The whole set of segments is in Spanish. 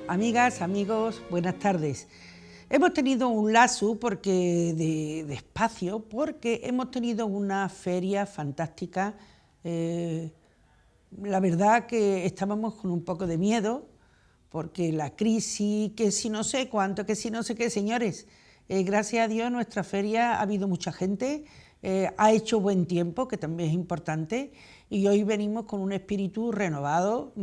Amigas, amigos, buenas tardes. Hemos tenido un lazo de espacio porque hemos tenido una feria fantástica. La verdad que estábamos con un poco de miedo porque la crisis, que si no sé cuánto, que si no sé qué, señores, gracias a Dios en nuestra feria ha habido mucha gente, ha hecho buen tiempo, que también es importante, y hoy venimos con un espíritu renovado,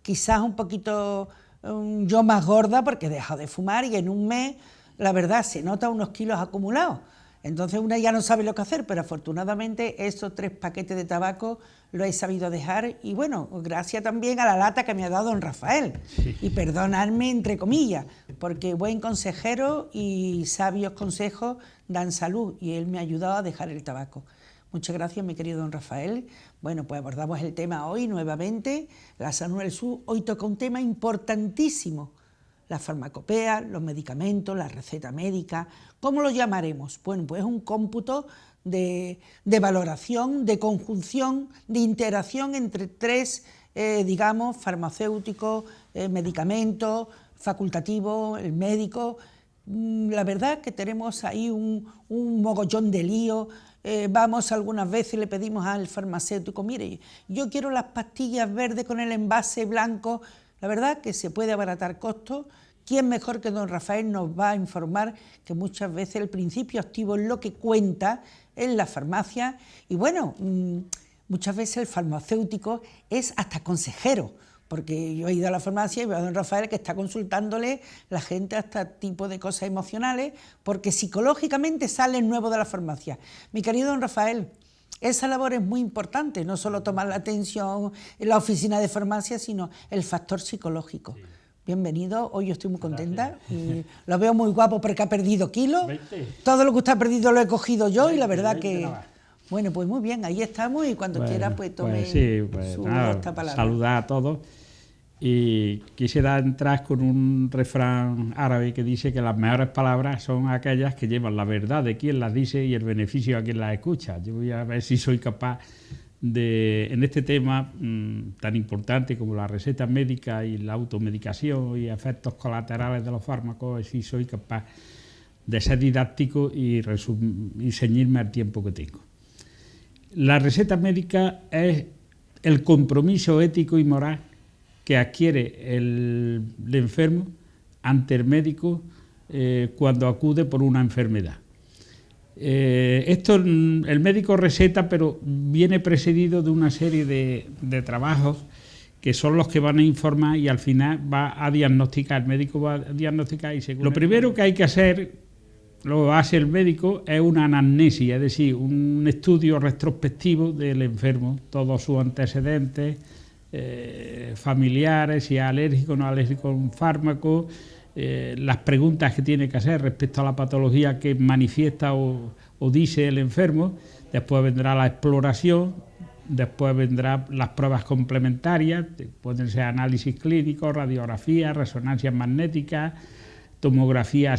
quizás un poquito yo más gorda porque he dejado de fumar y en un mes, la verdad, se nota unos kilos acumulados. Entonces una ya no sabe lo que hacer, pero afortunadamente esos 3 paquetes de tabaco lo he sabido dejar y bueno, gracias también a la lata que me ha dado don Rafael. Sí. Y perdonadme entre comillas, porque buen consejero y sabios consejos dan salud y él me ha ayudado a dejar el tabaco. Muchas gracias, mi querido don Rafael. Bueno, pues abordamos el tema hoy nuevamente, la salud del sur. Hoy toca un tema importantísimo, la farmacopea, los medicamentos, la receta médica. ¿Cómo lo llamaremos? Bueno, pues es un cómputo de valoración, de conjunción, de interacción entre 3, digamos, farmacéuticos, medicamentos, facultativos, el médico. La verdad que tenemos ahí un mogollón de lío. Vamos algunas veces y le pedimos al farmacéutico, mire, yo quiero las pastillas verdes con el envase blanco. La verdad que se puede abaratar costos. ¿Quién mejor que don Rafael nos va a informar que muchas veces el principio activo es lo que cuenta en la farmacia? Y bueno, muchas veces el farmacéutico es hasta consejero, porque yo he ido a la farmacia y veo a don Rafael que está consultándole la gente hasta tipo de cosas emocionales, porque psicológicamente sale nuevo de la farmacia. Mi querido don Rafael, esa labor es muy importante, no solo tomar la atención en la oficina de farmacia, sino el factor psicológico. Sí. Bienvenido, hoy yo estoy muy contenta, lo veo muy guapo porque ha perdido kilos, 20. Todo lo que usted ha perdido lo he cogido yo 20, y la verdad que... Bueno, pues muy bien, ahí estamos y cuando quiera pues tome esta palabra. Saludar a todos y quisiera entrar con un refrán árabe que dice que las mejores palabras son aquellas que llevan la verdad de quien las dice y el beneficio a quien las escucha. Yo voy a ver si soy capaz de, en este tema tan importante como la receta médica y la automedicación y efectos colaterales de los fármacos, si soy capaz de ser didáctico y ceñirme al tiempo que tengo. La receta médica es el compromiso ético y moral que adquiere el enfermo ante el médico cuando acude por una enfermedad. Esto el médico receta, pero viene precedido de una serie de trabajos que son los que van a informar y al final va a diagnosticar. El médico va a diagnosticar y según... Lo primero que hay que hacer, lo hace el médico, es una anamnesis, es decir, un estudio retrospectivo del enfermo, todos sus antecedentes familiares, si es alérgico o no alérgico a un fármaco, las preguntas que tiene que hacer respecto a la patología que manifiesta o dice el enfermo. Después vendrá la exploración, después vendrán las pruebas complementarias, pueden ser análisis clínicos, radiografías, resonancias magnéticas, tomografía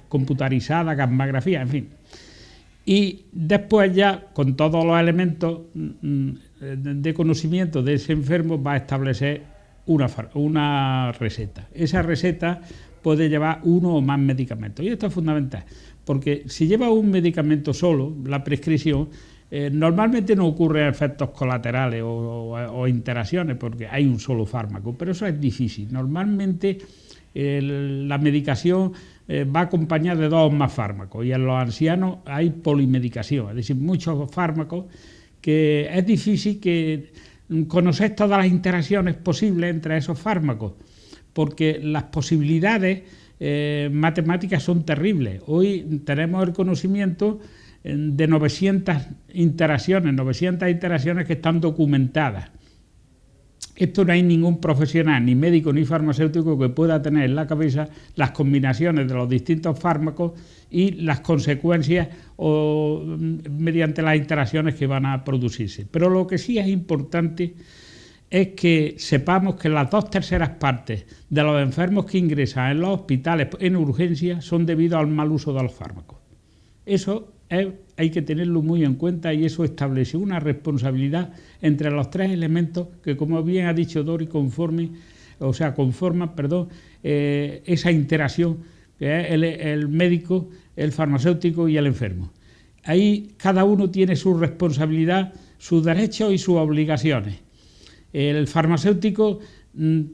computarizada, gammagrafía, en fin. Y después ya, con todos los elementos de conocimiento de ese enfermo, va a establecer una receta. Esa receta puede llevar uno o más medicamentos. Y esto es fundamental, porque si lleva un medicamento solo, la prescripción, normalmente no ocurre efectos colaterales o interacciones, porque hay un solo fármaco, pero eso es difícil. Normalmente la medicación va acompañada de 2 o más fármacos y en los ancianos hay polimedicación, es decir, muchos fármacos que es difícil que conocer todas las interacciones posibles entre esos fármacos, porque las posibilidades matemáticas son terribles. Hoy tenemos el conocimiento de 900 interacciones que están documentadas. Esto no hay ningún profesional, ni médico ni farmacéutico, que pueda tener en la cabeza las combinaciones de los distintos fármacos y las consecuencias mediante las interacciones que van a producirse. Pero lo que sí es importante es que sepamos que las 2/3 partes de los enfermos que ingresan en los hospitales en urgencia son debido al mal uso de los fármacos. Eso hay que tenerlo muy en cuenta y eso establece una responsabilidad entre los 3 elementos que, como bien ha dicho Dori, conforme o sea, conforman, perdón, esa interacción que es el médico, el farmacéutico y el enfermo. Ahí cada uno tiene su responsabilidad, sus derechos y sus obligaciones. El farmacéutico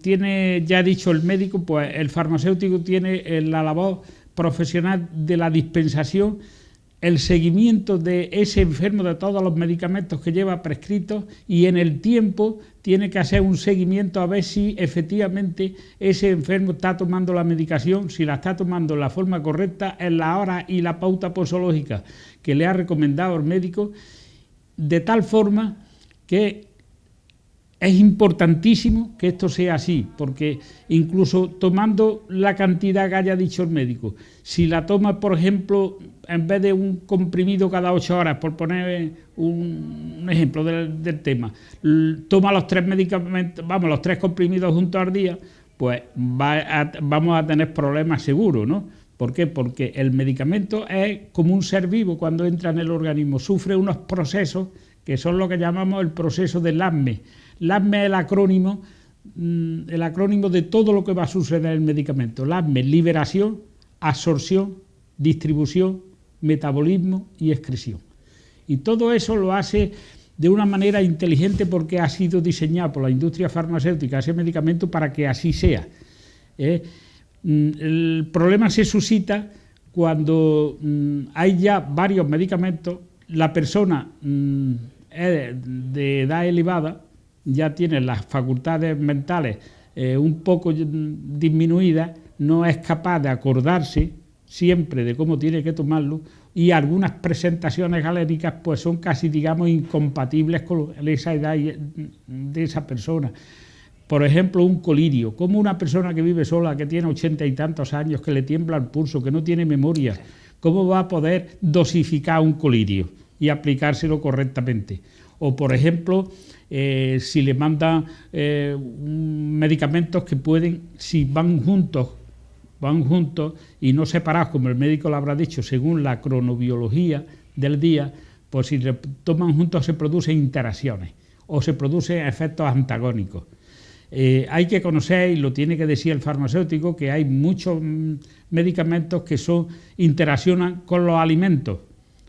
tiene, ya ha dicho el médico, pues el farmacéutico tiene la labor profesional de la dispensación, el seguimiento de ese enfermo de todos los medicamentos que lleva prescritos, y en el tiempo tiene que hacer un seguimiento a ver si efectivamente ese enfermo está tomando la medicación, si la está tomando en la forma correcta, en la hora y la pauta posológica que le ha recomendado el médico, de tal forma que es importantísimo que esto sea así, porque incluso tomando la cantidad que haya dicho el médico, si la toma, por ejemplo, en vez de un comprimido cada 8 horas, por poner un ejemplo del tema, toma los 3 medicamentos, los 3 comprimidos juntos al día, pues vamos a tener problemas seguros, ¿no? ¿Por qué? Porque el medicamento es como un ser vivo cuando entra en el organismo, sufre unos procesos que son lo que llamamos el proceso del LAMME. LAMME es el acrónimo de todo lo que va a suceder en el medicamento. LAMME: liberación, absorción, distribución, metabolismo y excreción. Y todo eso lo hace de una manera inteligente porque ha sido diseñado por la industria farmacéutica ese medicamento para que así sea. El problema se suscita cuando hay ya varios medicamentos, la persona es de edad elevada, ya tiene las facultades mentales un poco disminuidas, no es capaz de acordarse siempre de cómo tiene que tomarlo, y algunas presentaciones galénicas pues son casi, digamos, incompatibles con esa edad de esa persona. Por ejemplo, un colirio, como una persona que vive sola, que tiene 80 y tantos años, que le tiembla el pulso, que no tiene memoria, ¿cómo va a poder dosificar un colirio y aplicárselo correctamente? O, por ejemplo, si le mandan medicamentos que pueden, si van juntos y no separados, como el médico lo habrá dicho, según la cronobiología del día, pues si le toman juntos se producen interacciones o se producen efectos antagónicos. Hay que conocer, y lo tiene que decir el farmacéutico, que hay muchos medicamentos que interaccionan con los alimentos.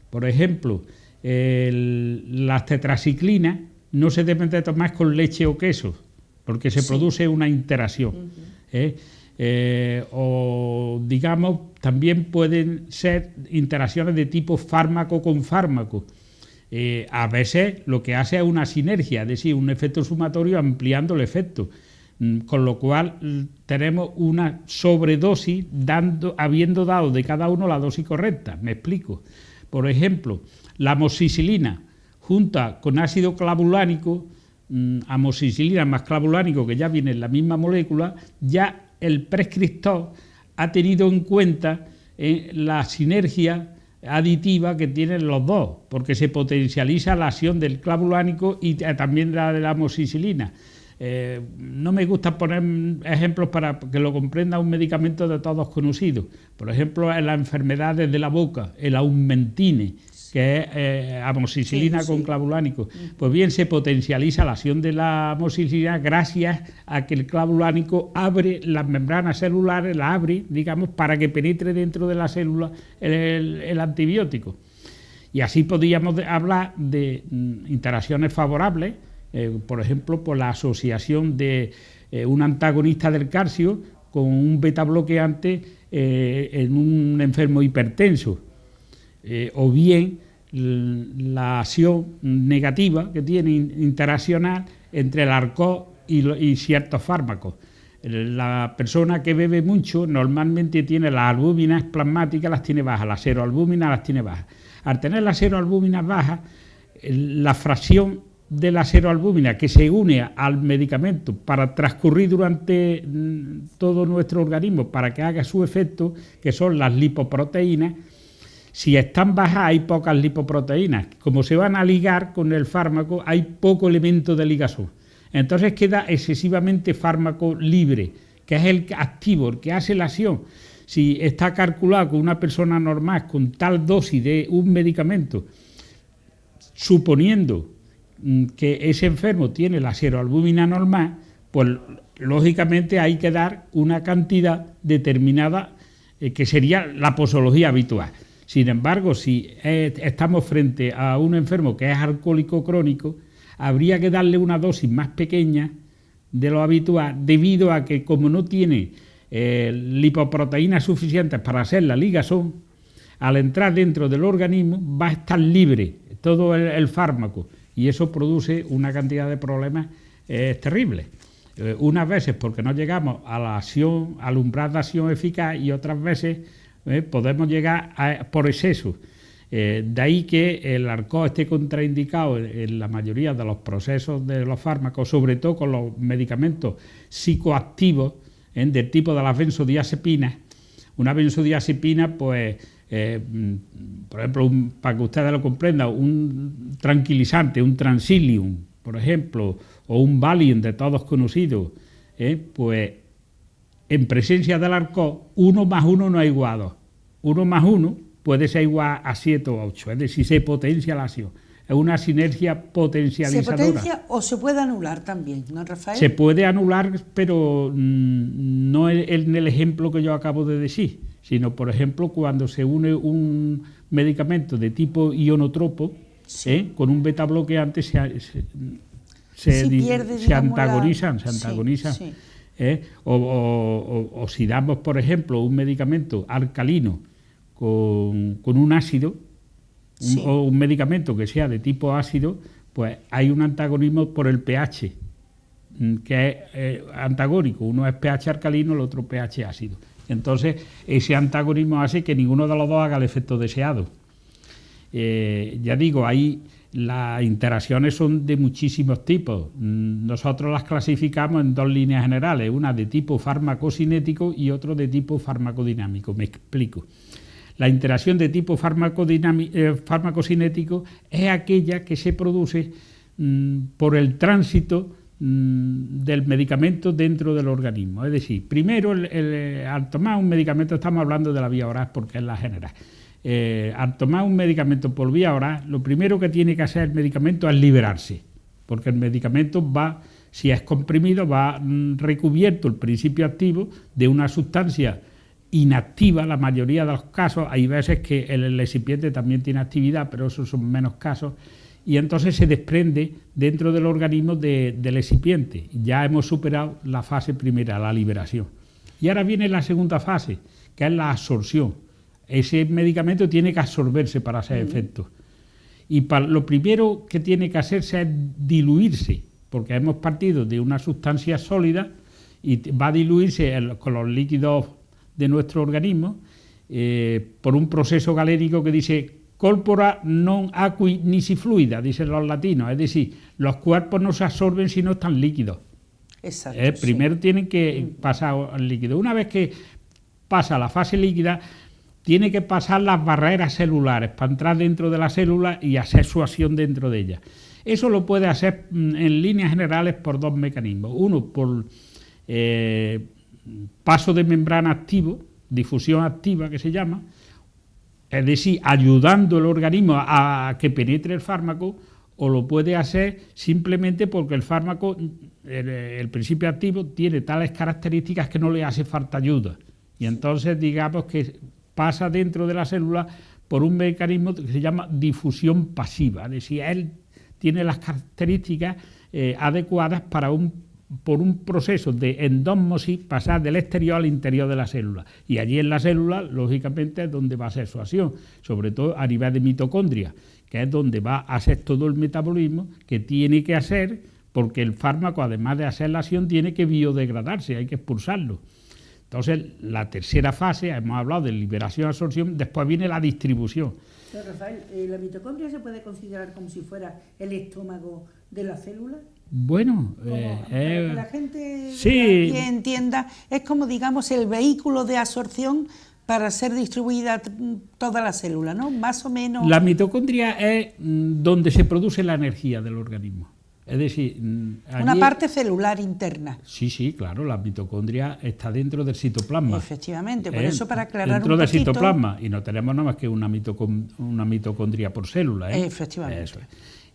Por ejemplo, las tetraciclinas no se deben de tomar con leche o queso, porque se produce una interacción. O, digamos, también pueden ser interacciones de tipo fármaco con fármaco. A veces lo que hace es una sinergia, es decir, un efecto sumatorio ampliando el efecto, con lo cual tenemos una sobredosis habiendo dado de cada uno la dosis correcta. Me explico. Por ejemplo, la amoxicilina junta con ácido clavulánico, amoxicilina más clavulánico, que ya viene en la misma molécula, ya el prescriptor ha tenido en cuenta la sinergia aditiva que tienen los dos, porque se potencializa la acción del clavulánico y también la de la amoxicilina. No me gusta poner ejemplos para que lo comprenda un medicamento de todos conocidos. Por ejemplo, en las enfermedades de la boca, el Augmentine, que es amoxicilina con clavulánico. Pues bien, se potencializa la acción de la amoxicilina gracias a que el clavulánico abre las membranas celulares, la abre, digamos, para que penetre dentro de la célula el antibiótico. Y así podríamos hablar de interacciones favorables, por ejemplo, por la asociación de un antagonista del calcio con un beta bloqueante en un enfermo hipertenso. O bien la acción negativa que tiene interaccional entre el alcohol y ciertos fármacos. La persona que bebe mucho normalmente tiene las albúminas plasmáticas, las tiene bajas, las seroalbúminas las tiene bajas. Al tener las seroalbúminas bajas, la fracción de la seroalbúmina que se une al medicamento para transcurrir durante todo nuestro organismo para que haga su efecto, que son las lipoproteínas, si están bajas hay pocas lipoproteínas. Como se van a ligar con el fármaco, hay poco elemento de ligazón. Entonces queda excesivamente fármaco libre, que es el activo, el que hace la acción. Si está calculado con una persona normal con tal dosis de un medicamento, suponiendo que ese enfermo tiene la seroalbúmina normal, pues lógicamente hay que dar una cantidad determinada que sería la posología habitual. Sin embargo, si estamos frente a un enfermo que es alcohólico crónico, habría que darle una dosis más pequeña de lo habitual, debido a que como no tiene lipoproteínas suficientes para hacer la ligazón, al entrar dentro del organismo va a estar libre todo el fármaco, y eso produce una cantidad de problemas terribles. Unas veces porque no llegamos a la acción, al umbral de acción eficaz, y otras veces podemos llegar por exceso. De ahí que el Arcos esté contraindicado en la mayoría de los procesos de los fármacos, sobre todo con los medicamentos psicoactivos del tipo de las benzodiazepinas. Una benzodiazepina, pues, por ejemplo, para que ustedes lo comprendan, un tranquilizante, un Transilium, por ejemplo, o un Valium de todos conocidos, pues en presencia del Arcos, 1 más 1 no es igual a 2. 1 más 1 puede ser igual a 7 o 8, es decir, se potencia la acción. Es una sinergia potencializadora. ¿Se potencia o se puede anular también, no, Rafael? Se puede anular, pero no en el ejemplo que yo acabo de decir, sino, por ejemplo, cuando se une un medicamento de tipo ionotropo, sí, con un beta bloqueante, se antagonizan. Sí. O si damos, por ejemplo, un medicamento alcalino con un ácido, sí, o un medicamento que sea de tipo ácido, pues hay un antagonismo por el pH, que es antagónico. Uno es pH alcalino, el otro pH ácido. Entonces, ese antagonismo hace que ninguno de los dos haga el efecto deseado. Ya digo, ahí las interacciones son de muchísimos tipos. Nosotros las clasificamos en 2 líneas generales, una de tipo farmacocinético y otra de tipo farmacodinámico. Me explico. La interacción de tipo farmacocinético es aquella que se produce por el tránsito del medicamento dentro del organismo. Es decir, primero, al tomar un medicamento, estamos hablando de la vía oral porque es la general. Al tomar un medicamento por vía oral, lo primero que tiene que hacer el medicamento es liberarse, porque el medicamento va, si es comprimido, va recubierto el principio activo de una sustancia inactiva. La mayoría de los casos, hay veces que el excipiente también tiene actividad, pero esos son menos casos, y entonces se desprende dentro del organismo del excipiente. Ya hemos superado la fase primera, la liberación. Y ahora viene la segunda fase, que es la absorción. Ese medicamento tiene que absorberse para hacer efecto. Y lo primero que tiene que hacerse es diluirse, porque hemos partido de una sustancia sólida y va a diluirse con los líquidos de nuestro organismo por un proceso galérico que dice corpora non aqui nisi fluida, dicen los latinos, es decir, los cuerpos no se absorben si no están líquidos. Exacto. Primero tienen que pasar al líquido. Una vez que pasa la fase líquida, tiene que pasar las barreras celulares para entrar dentro de la célula y hacer su acción dentro de ella. Eso lo puede hacer en líneas generales por 2 mecanismos. Uno, por paso de membrana activo, difusión activa que se llama, es decir, ayudando al organismo a que penetre el fármaco, o lo puede hacer simplemente porque el fármaco, el principio activo, tiene tales características que no le hace falta ayuda. Y entonces digamos que pasa dentro de la célula por un mecanismo que se llama difusión pasiva, es decir, él tiene las características adecuadas para por un proceso de endósmosis pasar del exterior al interior de la célula. Y allí en la célula, lógicamente, es donde va a hacer su acción, sobre todo a nivel de mitocondria, que es donde va a hacer todo el metabolismo que tiene que hacer, porque el fármaco, además de hacer la acción, tiene que biodegradarse, hay que expulsarlo. Entonces, la tercera fase, hemos hablado de liberación-absorción, después viene la distribución. Pero, Rafael, ¿la mitocondria se puede considerar como si fuera el estómago de la célula? Bueno, para que la gente sí, entienda, es como, digamos, el vehículo de absorción para ser distribuida toda la célula, ¿no? Más o menos. La mitocondria es donde se produce la energía del organismo. Es decir, una parte celular interna. Sí, claro, la mitocondria está dentro del citoplasma. Efectivamente, por eso, para aclarar dentro un poquito. Del citoplasma, y no tenemos nada más que una mitocondria por célula. Efectivamente. Eso es.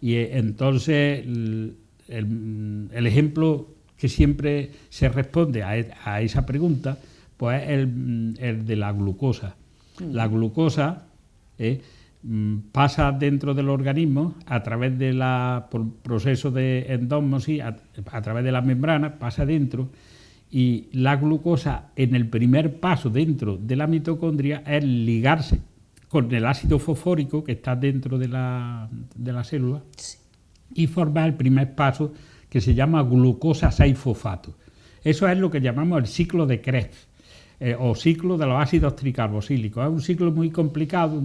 Y entonces el ejemplo que siempre se responde a esa pregunta, pues es el de la glucosa. La glucosa pasa dentro del organismo a través por proceso de endósmosis, a través de la membrana, pasa dentro, y la glucosa en el primer paso dentro de la mitocondria es ligarse con el ácido fosfórico que está dentro de la célula, sí, y formar el primer paso que se llama glucosa 6-fosfato. Eso es lo que llamamos el ciclo de Krebs, o ciclo de los ácidos tricarbosílicos. Es un ciclo muy complicado.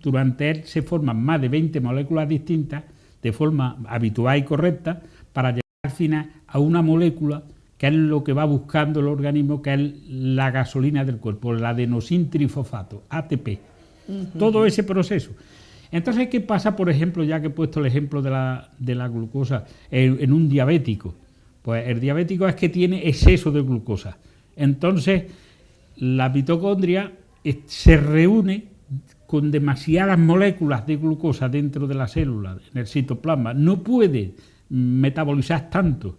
Durante él se forman más de 20 moléculas distintas de forma habitual y correcta para llegar al final a una molécula que es lo que va buscando el organismo, que es la gasolina del cuerpo, el adenosintrifosfato, ATP. Todo ese proceso. Entonces, ¿qué pasa, por ejemplo, ya que he puesto el ejemplo de la glucosa en un diabético? Pues el diabético es que tiene exceso de glucosa. Entonces, la mitocondria se reúne con demasiadas moléculas de glucosa dentro de la célula, en el citoplasma. No puede metabolizar tanto.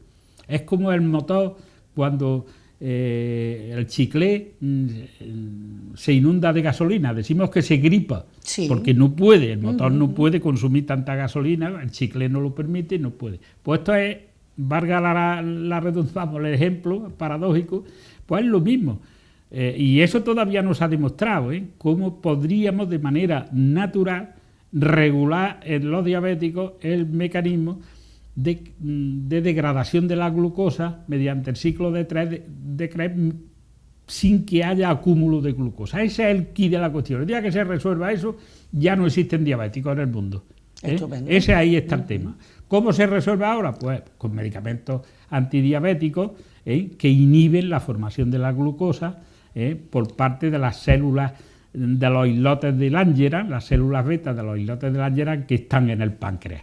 Es como el motor cuando el chicle se inunda de gasolina. Decimos que se gripa, sí, porque no puede, el motor no puede consumir tanta gasolina, el chicle no lo permite, no puede. Pues esto es, valga la redundancia, el ejemplo paradójico, pues es lo mismo. Y eso todavía no se ha demostrado, cómo podríamos de manera natural regular en los diabéticos el mecanismo de degradación de la glucosa mediante el ciclo de Krebs sin que haya acúmulo de glucosa. Ese es el quid de la cuestión. El día que se resuelva eso, ya no existen diabéticos en el mundo. Ese ahí está el tema. ¿Cómo se resuelve ahora? Pues con medicamentos antidiabéticos que inhiben la formación de la glucosa por parte de las células de los islotes de Langerhans, las células beta de los islotes de Langerhans que están en el páncreas.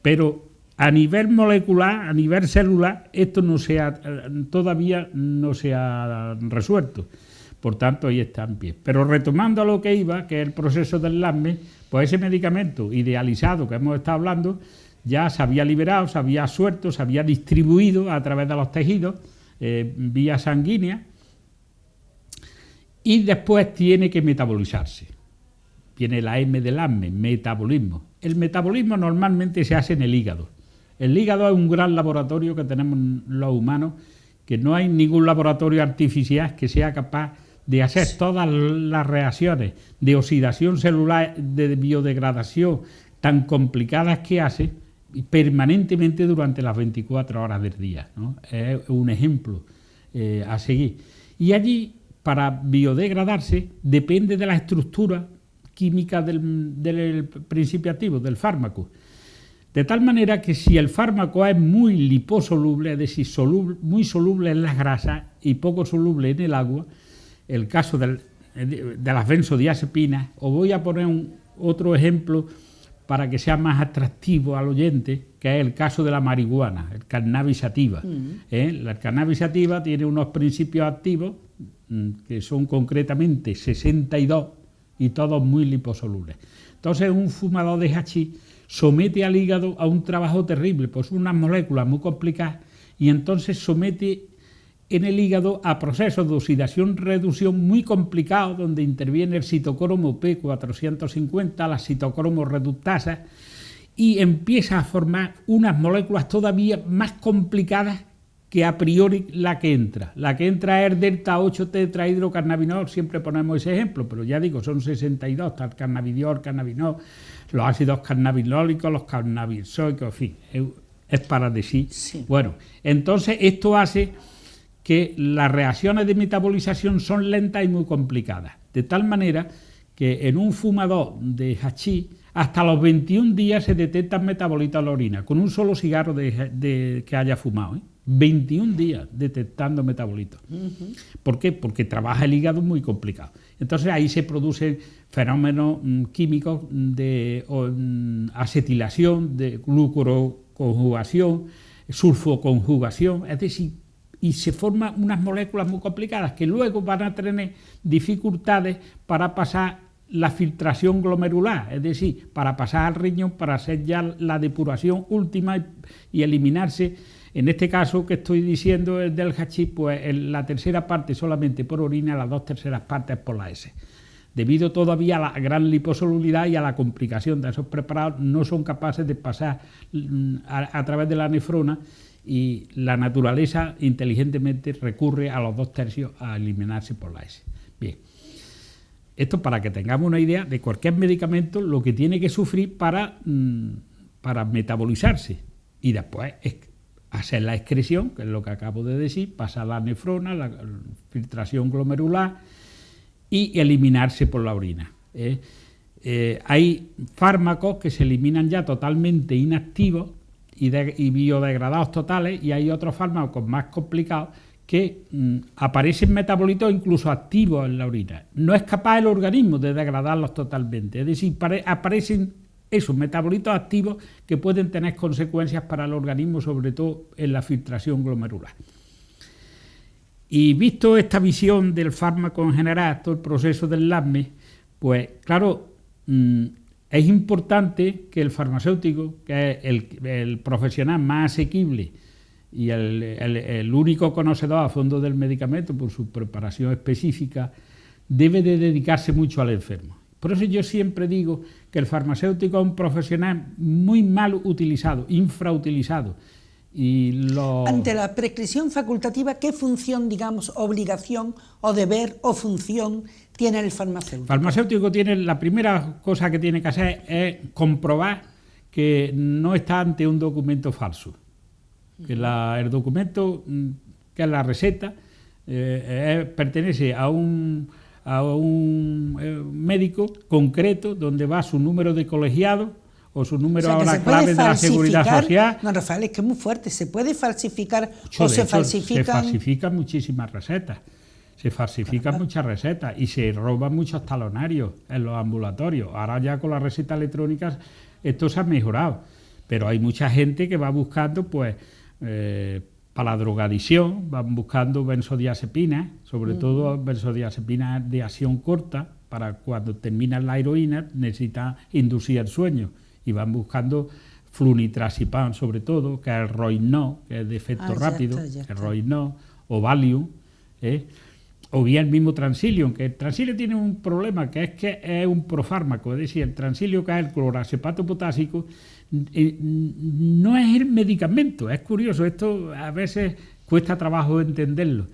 Pero a nivel molecular, a nivel celular, esto todavía no se ha resuelto. Por tanto, ahí está en pie. Pero retomando a lo que iba, que es el proceso del LASME, pues ese medicamento idealizado que hemos estado hablando ya se había liberado, se había suelto, se había distribuido a través de los tejidos, vía sanguínea, y después tiene que metabolizarse. Viene la M del LASME, metabolismo. El metabolismo normalmente se hace en el hígado. El hígado es un gran laboratorio que tenemos los humanos, que no hay ningún laboratorio artificial que sea capaz de hacer todas las reacciones de oxidación celular, de biodegradación tan complicadas que hace permanentemente durante las 24 horas del día, ¿no? Es un ejemplo a seguir. Y allí, para biodegradarse, depende de la estructura química del principio activo, del fármaco. De tal manera que si el fármaco es muy liposoluble, es decir, muy soluble en las grasas y poco soluble en el agua, el caso de las benzodiazepinas, os voy a poner otro ejemplo para que sea más atractivo al oyente, que es el caso de la marihuana, el cannabis sativa. La cannabis sativa tiene unos principios activos que son concretamente 62 y todos muy liposolubles. Entonces un fumador de hachís somete al hígado a un trabajo terrible, pues unas moléculas muy complicadas, y entonces somete en el hígado a procesos de oxidación-reducción muy complicados, donde interviene el citocromo P450, las citocromos reductasas, y empieza a formar unas moléculas todavía más complicadas que a priori la que entra. La que entra es el delta 8 tetrahidrocannabinol, siempre ponemos ese ejemplo, pero ya digo, son 62, está el cannabidiol, cannabinol, los ácidos cannabinólicos, los cannabisoicos, en fin, es para decir. Sí. Bueno, entonces esto hace que las reacciones de metabolización son lentas y muy complicadas, de tal manera que en un fumador de hachís hasta los 21 días se detectan metabolitos en la orina, con un solo cigarro que haya fumado, 21 días detectando metabolitos. ¿Por qué? Porque trabaja el hígado muy complicado. Entonces ahí se producen fenómenos químicos de acetilación, de glucuroconjugación, sulfoconjugación, es decir, y se forman unas moléculas muy complicadas que luego van a tener dificultades para pasar la filtración glomerular, es decir, para pasar al riñón, para hacer ya la depuración última y eliminarse En este caso que estoy diciendo, el del hachís, pues la tercera parte solamente por orina, las 2/3 partes por la S. Debido todavía a la gran liposolubilidad y a la complicación de esos preparados, no son capaces de pasar a través de la nefrona, y la naturaleza inteligentemente recurre a los 2/3 a eliminarse por la S. Bien, esto para que tengamos una idea de cualquier medicamento lo que tiene que sufrir para metabolizarse, y después hacer la excreción, que es lo que acabo de decir, pasar la nefrona, la filtración glomerular y eliminarse por la orina. Hay fármacos que se eliminan ya totalmente inactivos y biodegradados totales, y hay otros fármacos más complicados que aparecen metabolitos incluso activos en la orina. No es capaz el organismo de degradarlos totalmente, es decir, aparecen esos metabolitos activos que pueden tener consecuencias para el organismo, sobre todo en la filtración glomerular. Y visto esta visión del fármaco en general, todo el proceso del LASME, pues claro, es importante que el farmacéutico, que es el profesional más asequible y el único conocedor a fondo del medicamento por su preparación específica, debe de dedicarse mucho al enfermo. Por eso yo siempre digo que el farmacéutico es un profesional muy mal utilizado, infrautilizado. Ante la prescripción facultativa, ¿qué función, digamos, obligación o deber o función tiene el farmacéutico? El farmacéutico tiene, la primera cosa que tiene que hacer es comprobar que no está ante un documento falso, que el documento, que es la receta, pertenece a un médico concreto, donde va su número de colegiado o su número ahora clave de la Seguridad Social. No, Rafael, es que es muy fuerte. ¿Se puede falsificar se falsifican muchísimas recetas. Se falsifican muchas recetas y se roban muchos talonarios en los ambulatorios. Ahora ya con la receta electrónica esto se ha mejorado, pero hay mucha gente que va buscando, pues, para la drogadicción, van buscando benzodiazepinas, sobre todo benzodiazepinas de acción corta, para cuando terminan la heroína necesitan inducir el sueño, y van buscando flunitrazepam, sobre todo, que es el Rohypnol, que es de efecto rápido, el Rohypnol, o Valium, o bien el mismo Transilium, que el Transilium tiene un problema, que es un profármaco, es decir, el Transilium, que es el clorazepato potásico, no es el medicamento. Es curioso, esto a veces cuesta trabajo entenderlo.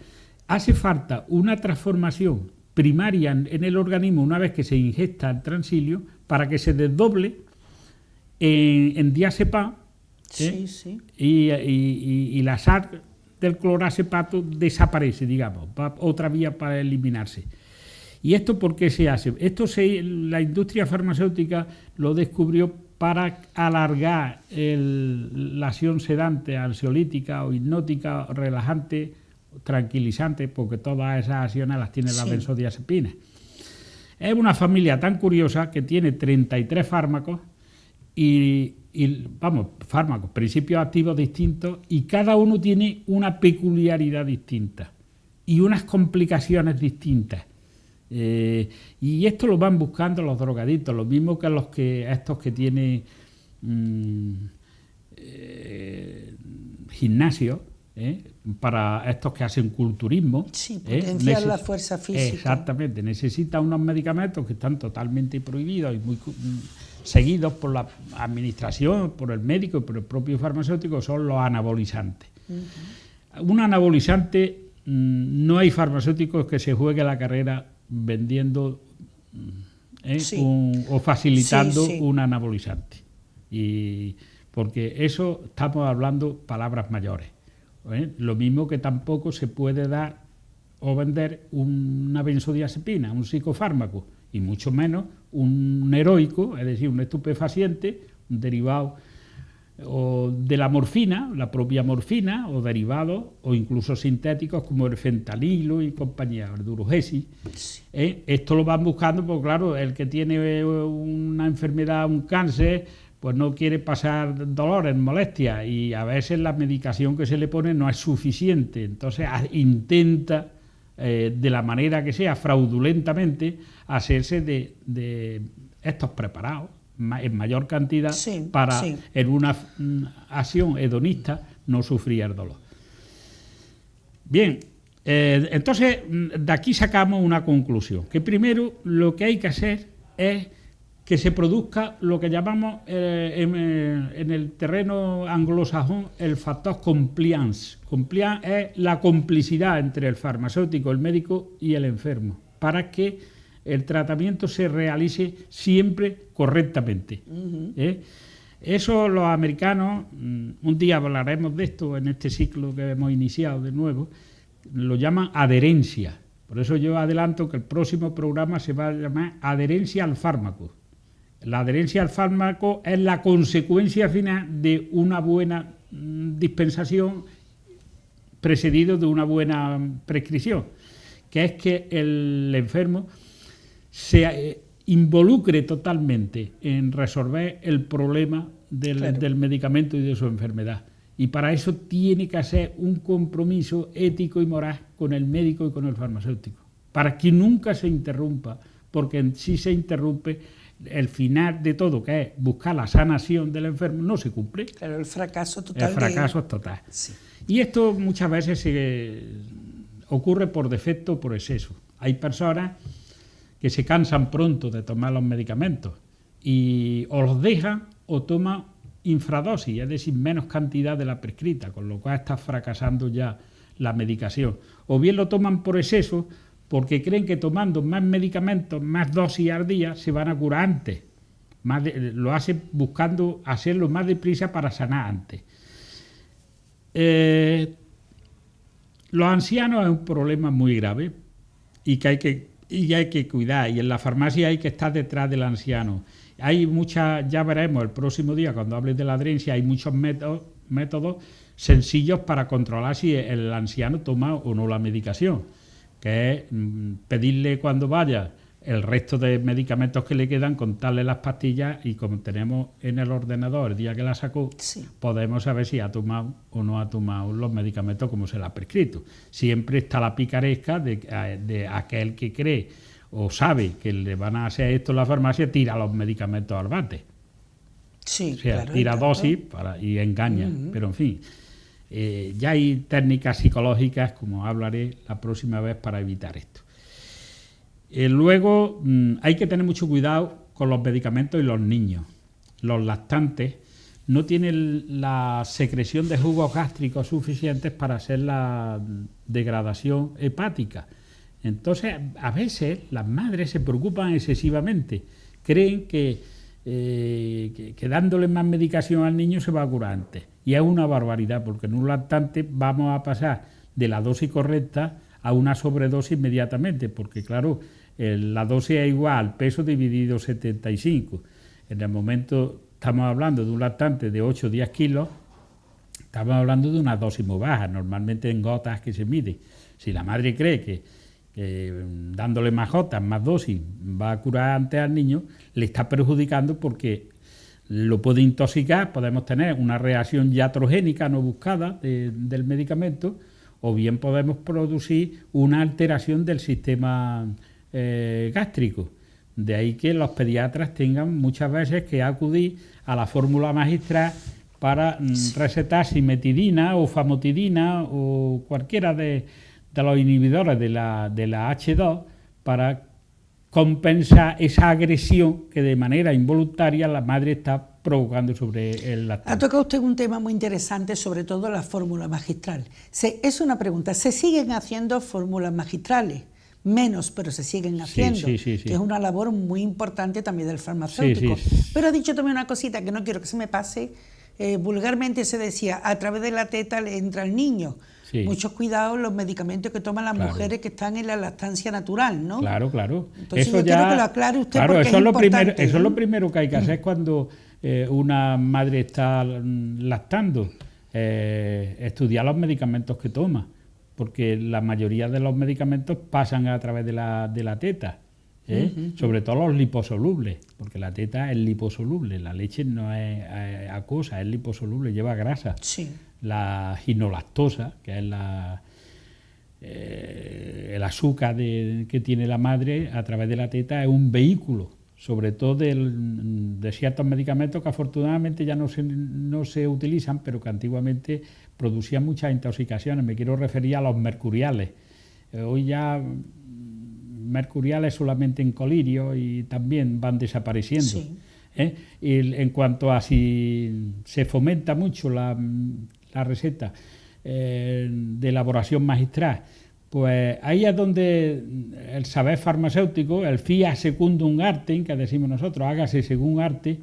Hace falta una transformación primaria en el organismo una vez que se ingesta el Transilium para que se desdoble en diazepam, y la sal del clorazepato desaparece, digamos, va otra vía para eliminarse. ¿Y esto por qué se hace? La industria farmacéutica lo descubrió para alargar la acción sedante, ansiolítica o hipnótica, relajante, tranquilizante, porque todas esas acciones las tiene la benzodiazepina. Es una familia tan curiosa que tiene 33 fármacos fármacos, principios activos distintos, y cada uno tiene una peculiaridad distinta y unas complicaciones distintas. Y esto lo van buscando los drogadictos, lo mismo que estos que tienen gimnasio, para estos que hacen culturismo. Sí, potenciar la fuerza física. Exactamente, necesita unos medicamentos que están totalmente prohibidos y muy seguidos por la administración, por el médico y por el propio farmacéutico, son los anabolizantes. Un anabolizante, no hay farmacéuticos que se juegue la carrera vendiendo o facilitando un anabolizante. Y porque eso estamos hablando palabras mayores. Lo mismo que tampoco se puede dar o vender una benzodiazepina, un psicofármaco, y mucho menos un heroico, es decir, un estupefaciente, un derivado o de la morfina, la propia morfina, o derivados, o incluso sintéticos como el fentanilo y compañía, el Durogesi. Esto lo van buscando porque, claro, el que tiene una enfermedad, un cáncer, pues no quiere pasar dolores, molestias, y a veces la medicación que se le pone no es suficiente. Entonces intenta, de la manera que sea, fraudulentamente, hacerse de estos preparados en mayor cantidad en una acción hedonista no sufría el dolor. Bien, entonces de aquí sacamos una conclusión, que primero lo que hay que hacer es que se produzca lo que llamamos en el terreno anglosajón el factor compliance. Compliance es la complicidad entre el farmacéutico, el médico y el enfermo, para que el tratamiento se realice siempre correctamente. Eso los americanos, un día hablaremos de esto en este ciclo que hemos iniciado de nuevo, lo llaman adherencia. Por eso yo adelanto que el próximo programa se va a llamar adherencia al fármaco. La adherencia al fármaco es la consecuencia final de una buena dispensación precedido de una buena prescripción, que es que el enfermo se involucre totalmente en resolver el problema del medicamento y de su enfermedad. Y para eso tiene que hacer un compromiso ético y moral con el médico y con el farmacéutico, para que nunca se interrumpa, porque si se interrumpe, el final de todo, que es buscar la sanación del enfermo, no se cumple. Claro, el fracaso total. El fracaso es total. Sí. Y esto muchas veces ocurre por defecto o por exceso. Hay personas que se cansan pronto de tomar los medicamentos y o los dejan o toman infradosis, es decir, menos cantidad de la prescrita, con lo cual está fracasando ya la medicación. O bien lo toman por exceso, porque creen que tomando más medicamentos, más dosis al día, se van a curar antes. Lo hacen buscando hacerlo más deprisa para sanar antes. Los ancianos es un problema muy grave y que hay que cuidar, y en la farmacia hay que estar detrás del anciano. Hay muchas, ya veremos el próximo día cuando hable de la adherencia, hay muchos métodos sencillos para controlar si el anciano toma o no la medicación, que es pedirle cuando vaya el resto de medicamentos que le quedan, contarle las pastillas, y como tenemos en el ordenador el día que la sacó, sí, podemos saber si ha tomado o no ha tomado los medicamentos como se le ha prescrito. Siempre está la picaresca de aquel que cree o sabe que le van a hacer esto en la farmacia, tira los medicamentos al bate. Sí, o sea, claro, tira dosis y engaña, pero en fin. Ya hay técnicas psicológicas, como hablaré la próxima vez, para evitar esto. Luego hay que tener mucho cuidado con los medicamentos y los niños. Los lactantes no tienen la secreción de jugos gástricos suficientes para hacer la degradación hepática. Entonces, a veces las madres se preocupan excesivamente, creen que dándole más medicación al niño se va a curar antes. Y es una barbaridad, porque en un lactante vamos a pasar de la dosis correcta a una sobredosis inmediatamente, porque claro, la dosis es igual al peso dividido 75. En el momento estamos hablando de un lactante de 8 o 10 kilos, estamos hablando de una dosis muy baja, normalmente en gotas que se mide. Si la madre cree que dándole más gotas, más dosis, va a curar antes al niño, le está perjudicando, porque lo puede intoxicar, podemos tener una reacción iatrogénica no buscada del medicamento, o bien podemos producir una alteración del sistema gástrico. De ahí que los pediatras tengan muchas veces que acudir a la fórmula magistral para recetar simetidina o famotidina o cualquiera de los inhibidores de la H2 para compensar esa agresión que de manera involuntaria la madre está provocando sobre el lactante. Ha tocado usted un tema muy interesante, sobre todo la fórmula magistral. Es una pregunta, ¿se siguen haciendo fórmulas magistrales? Menos, pero se siguen haciendo, sí. que es una labor muy importante también del farmacéutico. Sí. Pero ha dicho también una cosita que no quiero que se me pase. Vulgarmente se decía, a través de la teta le entra el niño. Sí. Muchos cuidados los medicamentos que toman las mujeres que están en la lactancia natural, ¿no? Claro. Entonces eso yo quiero que lo aclare usted, porque eso es importante. Eso es lo primero que hay que hacer cuando una madre está lactando, estudiar los medicamentos que toma, porque la mayoría de los medicamentos pasan a través de la teta, sobre todo los liposolubles, porque la teta es liposoluble, la leche no es acuosa, es liposoluble, lleva grasa. Sí. La ginolactosa, que es el azúcar que tiene la madre a través de la teta, es un vehículo, sobre todo de ciertos medicamentos que afortunadamente ya no se utilizan, pero que antiguamente producían muchas intoxicaciones. Me quiero referir a los mercuriales. Hoy ya mercuriales solamente en colirio y también van desapareciendo. Sí. Y en cuanto a si se fomenta mucho la receta de elaboración magistral, pues ahí es donde el saber farmacéutico, el fiat secundum artem, que decimos nosotros, hágase según arte,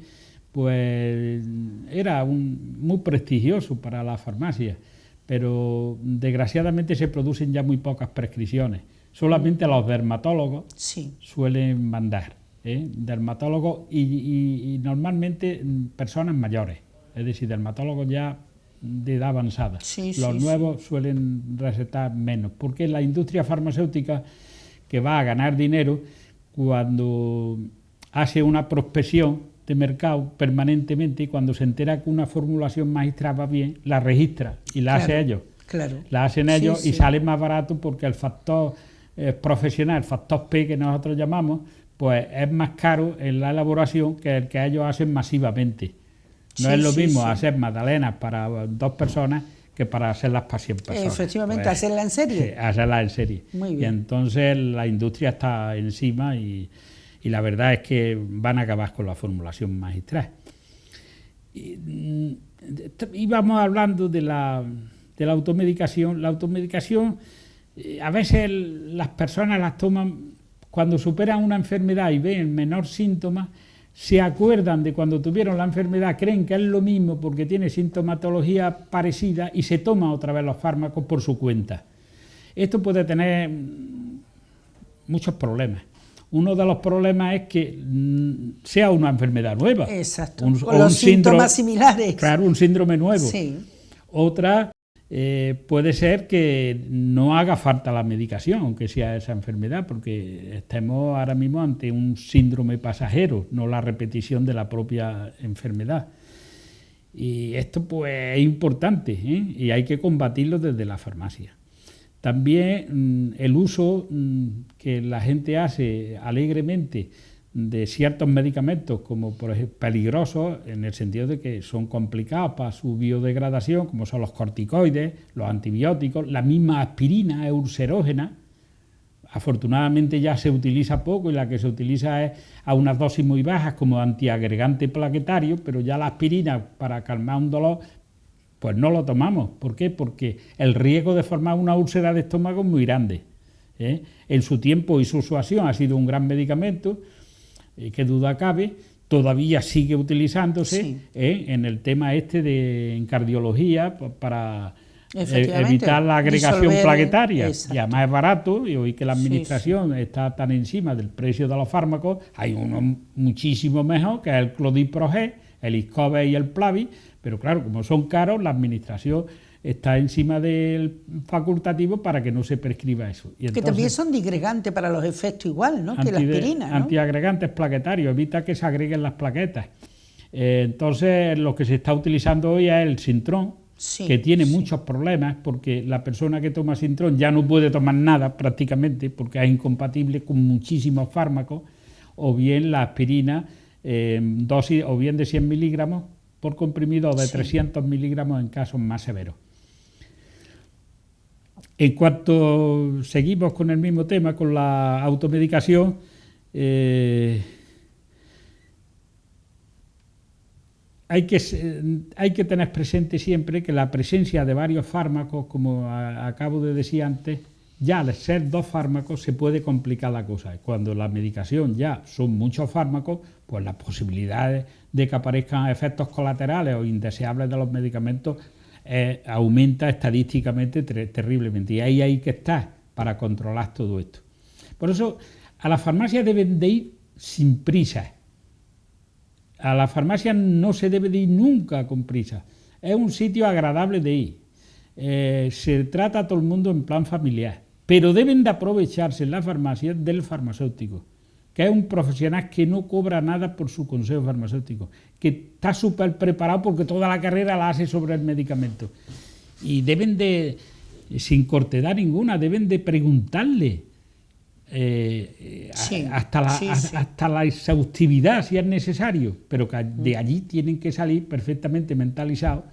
pues era muy prestigioso para la farmacia, pero desgraciadamente se producen ya muy pocas prescripciones. Solamente los dermatólogos suelen mandar, dermatólogos y normalmente personas mayores, es decir, dermatólogos ya de edad avanzada. Los nuevos suelen recetar menos, porque la industria farmacéutica, que va a ganar dinero, cuando hace una prospección de mercado permanentemente, y cuando se entera que una formulación magistral va bien, la registra y la hace ellos. La hacen ellos y sale más barato, porque el factor profesional, el factor P que nosotros llamamos, pues es más caro en la elaboración que el que ellos hacen masivamente. No es lo mismo hacer magdalenas para 2 personas que para hacerlas para 100 personas. Efectivamente, pues, hacerla en serie. Hacerla en serie. Muy bien. Y entonces la industria está encima y la verdad es que van a acabar con la formulación magistral. Íbamos hablando de la automedicación. La automedicación, a veces las personas las toman cuando superan una enfermedad y ven menor síntoma, se acuerdan de cuando tuvieron la enfermedad, creen que es lo mismo porque tiene sintomatología parecida y se toman otra vez los fármacos por su cuenta. Esto puede tener muchos problemas. Uno de los problemas es que sea una enfermedad nueva. Exacto, con los síntomas similares. Claro, un síndrome nuevo. Sí. Otra, puede ser que no haga falta la medicación, aunque sea esa enfermedad, porque estemos ahora mismo ante un síndrome pasajero, no la repetición de la propia enfermedad. Y esto pues es importante, y hay que combatirlo desde la farmacia. También el uso que la gente hace alegremente de ciertos medicamentos, como por ejemplo peligrosos, en el sentido de que son complicados para su biodegradación, como son los corticoides, los antibióticos, la misma aspirina es ulcerógena. Afortunadamente ya se utiliza poco y la que se utiliza es a unas dosis muy bajas como antiagregante plaquetario, pero ya la aspirina para calmar un dolor pues no lo tomamos. ¿Por qué? Porque el riesgo de formar una úlcera de estómago es muy grande. En su tiempo y su acción ha sido un gran medicamento, qué duda cabe, todavía sigue utilizándose en el tema en cardiología para evitar la agregación plaquetaria. Y además es barato, y hoy que la administración está tan encima del precio de los fármacos, hay uno muchísimo mejor, que es el Clodiprog, el Iscover y el Plavix, pero claro, como son caros, la administración está encima del facultativo para que no se prescriba eso. Y entonces, que también son digregantes para los efectos igual, ¿no? Que la aspirina, ¿no? Antiagregantes plaquetarios, evita que se agreguen las plaquetas. Entonces, lo que se está utilizando hoy es el Sintrón, que tiene muchos problemas, porque la persona que toma Sintrón ya no puede tomar nada prácticamente, porque es incompatible con muchísimos fármacos, o bien la aspirina, dosis o bien de 100 miligramos por comprimido o de 300 miligramos en casos más severos. En cuanto seguimos con el mismo tema, con la automedicación, hay que tener presente siempre que la presencia de varios fármacos, como acabo de decir antes, ya al ser 2 fármacos se puede complicar la cosa. Cuando la medicación ya son muchos fármacos, pues las posibilidades de que aparezcan efectos colaterales o indeseables de los medicamentos aumenta estadísticamente terriblemente. Y ahí hay que estar para controlar todo esto. Por eso a las farmacias deben de ir sin prisa. A la farmacia no se debe de ir nunca con prisa. Es un sitio agradable de ir. Se trata a todo el mundo en plan familiar. Pero deben de aprovecharse en la farmacia del farmacéutico, que es un profesional que no cobra nada por su consejo farmacéutico, que está súper preparado porque toda la carrera la hace sobre el medicamento. Y deben de, sin cortedad ninguna, deben de preguntarle hasta la exhaustividad si es necesario, pero que de allí tienen que salir perfectamente mentalizados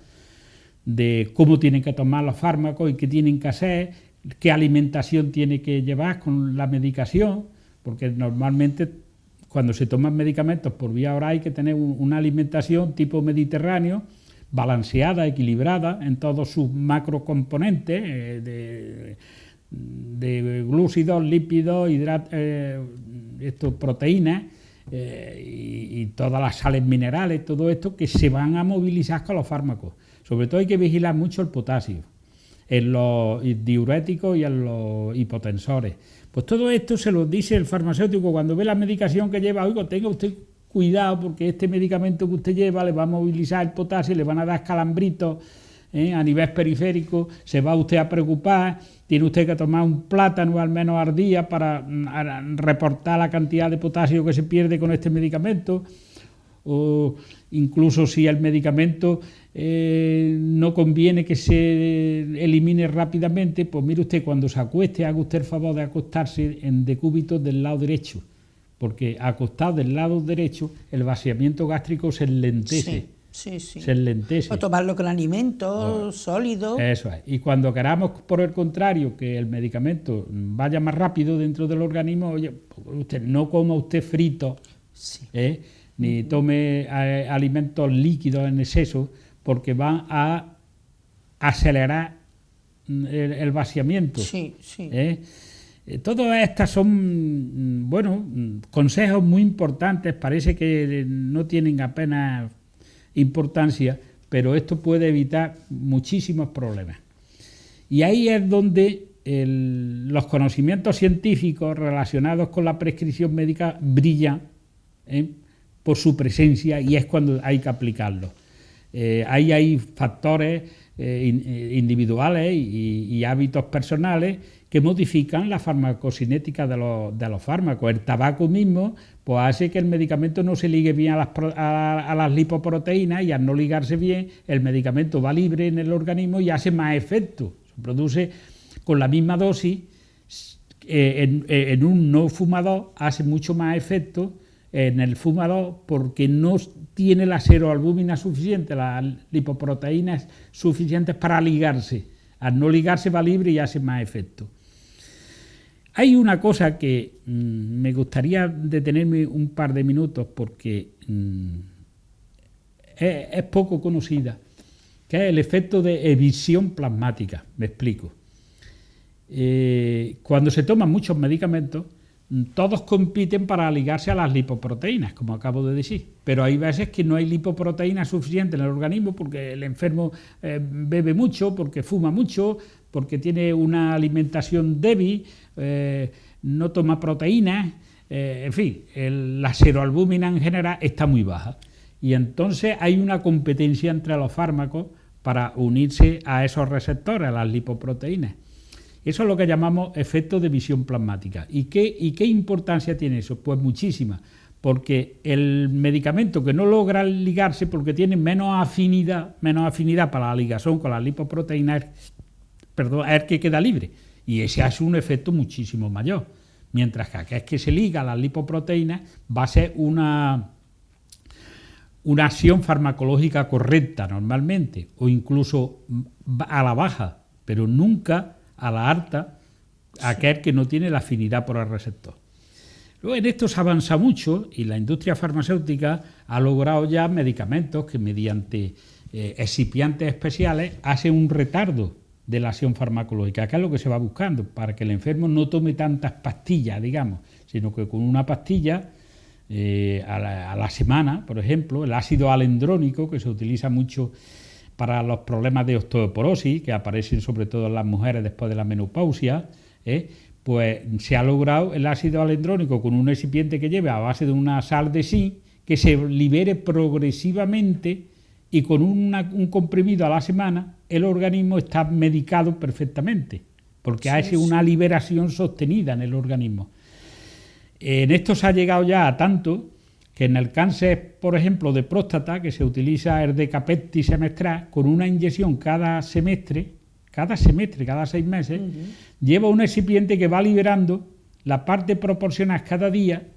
de cómo tienen que tomar los fármacos y qué tienen que hacer, qué alimentación tiene que llevar con la medicación, porque normalmente cuando se toman medicamentos por vía oral hay que tener una alimentación tipo mediterráneo, balanceada, equilibrada en todos sus macrocomponentes de glúcidos, lípidos, proteínas y todas las sales minerales, todo esto que se van a movilizar con los fármacos. Sobre todo hay que vigilar mucho el potasio en los diuréticos y en los hipotensores. Pues todo esto se lo dice el farmacéutico cuando ve la medicación que lleva. Oiga, tenga usted cuidado porque este medicamento que usted lleva le va a movilizar el potasio, le van a dar calambritos a nivel periférico, se va usted a preocupar, tiene usted que tomar un plátano al menos al día para reportar la cantidad de potasio que se pierde con este medicamento, o incluso si el medicamento no conviene que se elimine rápidamente, pues mire usted, cuando se acueste, haga usted el favor de acostarse en decúbito del lado derecho, porque acostado del lado derecho el vaciamiento gástrico se enlentece. Sí. Se enlentece. O tomarlo con alimentos sólidos. Eso es. Y cuando queramos, por el contrario, que el medicamento vaya más rápido dentro del organismo, oye, usted no coma usted frito, ni tome alimentos líquidos en exceso, porque van a acelerar el vaciamiento. Sí. Todas estas son, consejos muy importantes, parece que no tienen apenas importancia, pero esto puede evitar muchísimos problemas. Y ahí es donde los conocimientos científicos relacionados con la prescripción médica brillan por su presencia, y es cuando hay que aplicarlos. Ahí hay factores individuales y hábitos personales que modifican la farmacocinética de los fármacos. El tabaco mismo pues hace que el medicamento no se ligue bien a las lipoproteínas, y al no ligarse bien el medicamento va libre en el organismo y hace más efecto. Se produce con la misma dosis, en un no fumador hace mucho más efecto en el fumador, porque no tiene la seroalbúmina suficiente, las lipoproteínas suficientes para ligarse. Al no ligarse va libre y hace más efecto. Hay una cosa que me gustaría detenerme un par de minutos porque es poco conocida, que es el efecto de evisión plasmática. Me explico. Cuando se toman muchos medicamentos, todos compiten para ligarse a las lipoproteínas, como acabo de decir, pero hay veces que no hay lipoproteínas suficientes en el organismo porque el enfermo bebe mucho, porque fuma mucho, porque tiene una alimentación débil, no toma proteínas, en fin, la seroalbúmina en general está muy baja. Y entonces hay una competencia entre los fármacos para unirse a esos receptores, a las lipoproteínas. Eso es lo que llamamos efecto de visión plasmática. ¿Y qué importancia tiene eso? Pues muchísima, porque el medicamento que no logra ligarse porque tiene menos afinidad para la ligazón con las lipoproteínas, es el que queda libre, y ese hace un efecto muchísimo mayor, mientras que aquel que se liga a las lipoproteínas va a ser una acción farmacológica correcta normalmente, o incluso a la baja, pero nunca a la alta, aquel que no tiene la afinidad por el receptor. Luego en esto se avanza mucho y la industria farmacéutica ha logrado ya medicamentos que mediante excipientes especiales hacen un retardo de la acción farmacológica, que es lo que se va buscando, para que el enfermo no tome tantas pastillas, digamos, sino que con una pastilla a la semana, por ejemplo, el ácido alendrónico, que se utiliza mucho para los problemas de osteoporosis, que aparecen sobre todo en las mujeres después de la menopausia, pues se ha logrado el ácido alendrónico con un excipiente que lleve a base de una sal de zinc, que se libere progresivamente, y con un comprimido a la semana el organismo está medicado perfectamente, porque hace una liberación sostenida en el organismo. En esto se ha llegado ya a tanto que en el cáncer, por ejemplo, de próstata, que se utiliza el Decapeptyl semestral, con una inyección cada semestre, cada 6 meses, lleva un excipiente que va liberando la parte proporcional cada día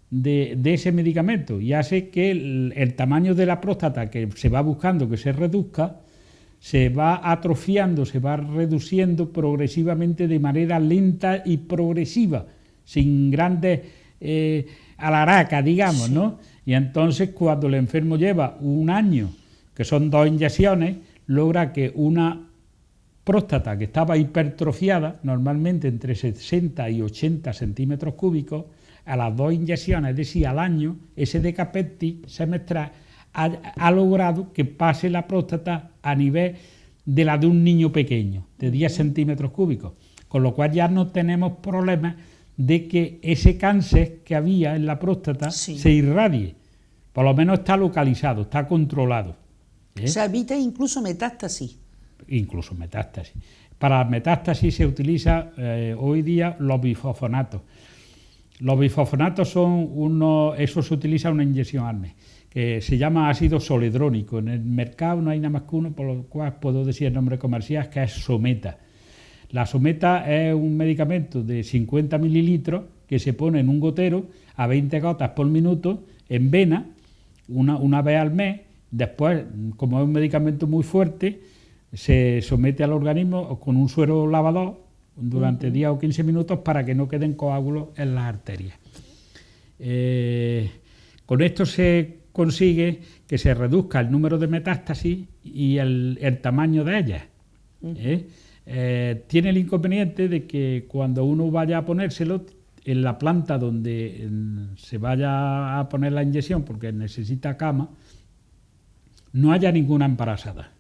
de ese medicamento, y hace que el tamaño de la próstata que se va buscando que se reduzca, se va atrofiando, se va reduciendo progresivamente de manera lenta y progresiva, sin grandes alaracas, digamos, ¿no? Y entonces cuando el enfermo lleva un año, que son 2 inyecciones, logra que una próstata que estaba hipertrofiada, normalmente entre 60 y 80 centímetros cúbicos, a las 2 inyecciones, es decir, al año, ese decapeptic semestral ha logrado que pase la próstata a nivel de la de un niño pequeño, de 10 centímetros cúbicos, con lo cual ya no tenemos problemas de que ese cáncer que había en la próstata se irradie. Por lo menos está localizado, está controlado. Se evita incluso metástasis. Incluso metástasis. Para metástasis se utiliza hoy día los bifosfonatos. Los bifosfonatos eso se utiliza una inyección al mes, que se llama ácido soledrónico. En el mercado no hay nada más que uno, por lo cual puedo decir el nombre comercial, que es Someta. La Someta es un medicamento de 50 mililitros que se pone en un gotero a 20 gotas por minuto en vena, una vez al mes. Después, como es un medicamento muy fuerte, se somete al organismo con un suero lavador durante 10 o 15 minutos para que no queden coágulos en las arterias. Con esto se consigue que se reduzca el número de metástasis y el tamaño de ellas. Tiene el inconveniente de que cuando uno vaya a ponérselo, en la planta donde se vaya a poner la inyección, porque necesita cama, no haya ninguna embarazada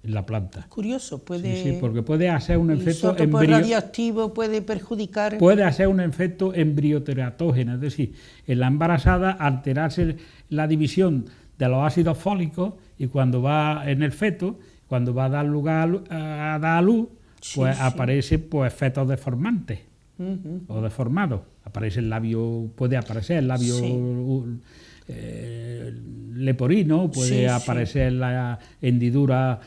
en la planta. Curioso, puede... Sí, porque puede hacer un efecto radioactivo, puede perjudicar... Puede hacer un efecto embrioteratógeno, es decir, en la embarazada alterarse la división de los ácidos fólicos y cuando va en el feto, cuando va a dar lugar a dar a luz, pues aparece pues fetos deformantes o deformados. Aparece el labio, puede aparecer el labio leporino, puede aparecer la hendidura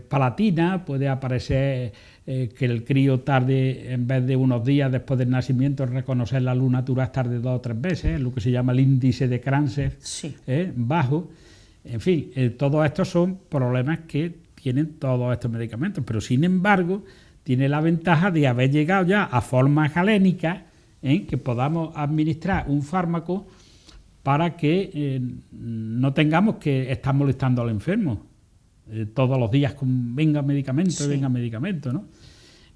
palatina, puede aparecer que el crío tarde, en vez de unos días después del nacimiento, en reconocer la luz natural, tarde 2 o 3 veces, lo que se llama el índice de Kranz bajo. En fin, todos estos son problemas que tienen todos estos medicamentos, pero sin embargo tiene la ventaja de haber llegado ya a formas galénicas, que podamos administrar un fármaco para que no tengamos que estar molestando al enfermo todos los días con venga medicamento, ¿no?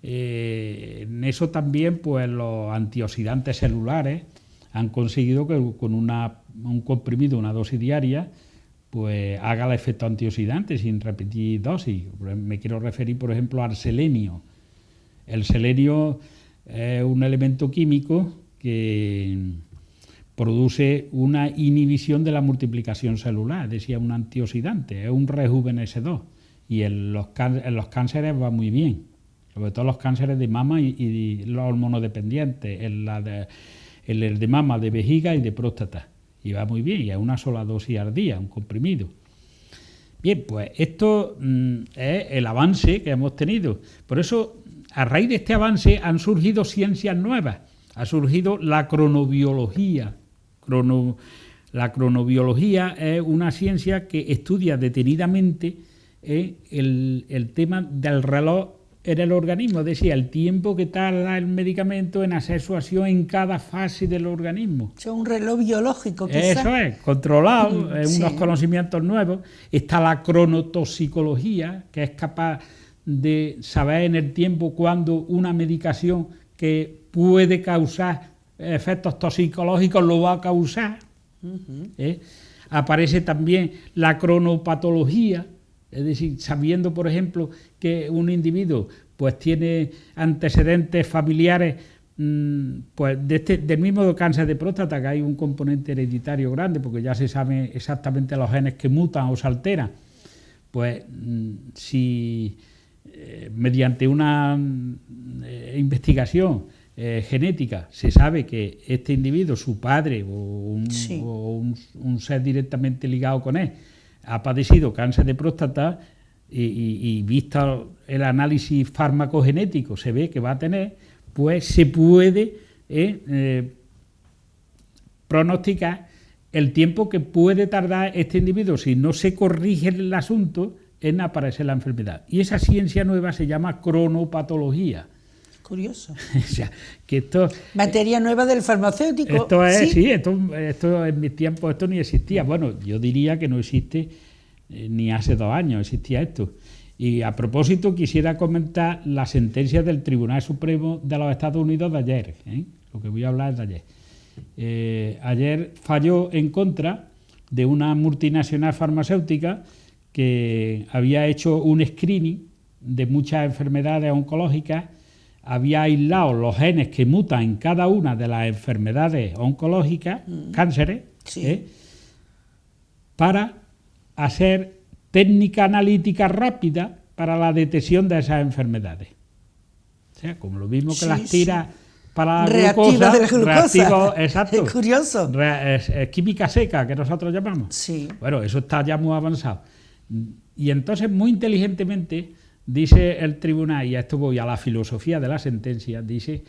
En eso también pues los antioxidantes celulares han conseguido que con un comprimido, una dosis diaria, pues haga el efecto antioxidante sin repetir dosis. Me quiero referir, por ejemplo, al selenio. El selenio es un elemento químico que produce una inhibición de la multiplicación celular, es decir, un antioxidante, es un rejuvenecedor, y en los cánceres va muy bien, sobre todo los cánceres de mama y los hormonodependientes, el de mama, de vejiga y de próstata, y va muy bien, y es una sola dosis al día, un comprimido. Bien, pues esto es el avance que hemos tenido. Por eso, a raíz de este avance han surgido ciencias nuevas, ha surgido la cronobiología. La cronobiología es una ciencia que estudia detenidamente el tema del reloj en el organismo, es decir, el tiempo que tarda el medicamento en hacer su acción en cada fase del organismo. Es un reloj biológico, quizás. Eso es, controlado, unos conocimientos nuevos. Está la cronotoxicología, que es capaz de saber en el tiempo cuándo una medicación que puede causar efectos toxicológicos lo va a causar. Aparece también la cronopatología, es decir, sabiendo, por ejemplo, que un individuo pues tiene antecedentes familiares pues del mismo cáncer de próstata, que hay un componente hereditario grande, porque ya se sabe exactamente los genes que mutan o se alteran, pues si mediante una investigación genética se sabe que este individuo, su padre o un ser directamente ligado con él, ha padecido cáncer de próstata y visto el análisis farmacogenético se ve que va a tener, pues se puede pronosticar el tiempo que puede tardar este individuo, si no se corrige el asunto, en aparecer la enfermedad. Y esa ciencia nueva se llama cronopatología. Curioso. O sea, que esto... Materia nueva del farmacéutico. Esto es, sí, esto en mis tiempos esto ni existía. Bueno, yo diría que no existe ni hace 2 años existía esto. Y a propósito quisiera comentar la sentencia del Tribunal Supremo de los Estados Unidos de ayer. Lo que voy a hablar es de ayer. Ayer falló en contra de una multinacional farmacéutica que había hecho un screening de muchas enfermedades oncológicas, había aislado los genes que mutan en cada una de las enfermedades oncológicas, cánceres, sí. para hacer técnica analítica rápida para la detección de esas enfermedades. O sea, como lo mismo que Sí, las tiras para la reactiva glucosa, de la glucosa. reactivo, exacto. Es curioso. Es química seca, que nosotros llamamos. Sí. Bueno, eso está ya muy avanzado. Y entonces, muy inteligentemente, dice el tribunal, y a esto voy a la filosofía de la sentencia, dice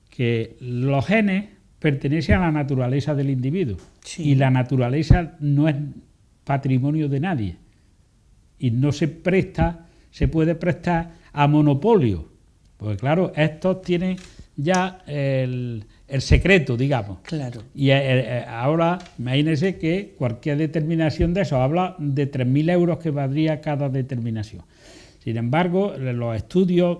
que los genes pertenecen a la naturaleza del individuo. Sí. Y la naturaleza no es patrimonio de nadie. Y no se puede prestar a monopolio. Porque claro, estos tienen ya el secreto, digamos. Claro. Y ahora, imagínense que cualquier determinación de eso, habla de 3.000 euros que valdría cada determinación. Sin embargo, los estudios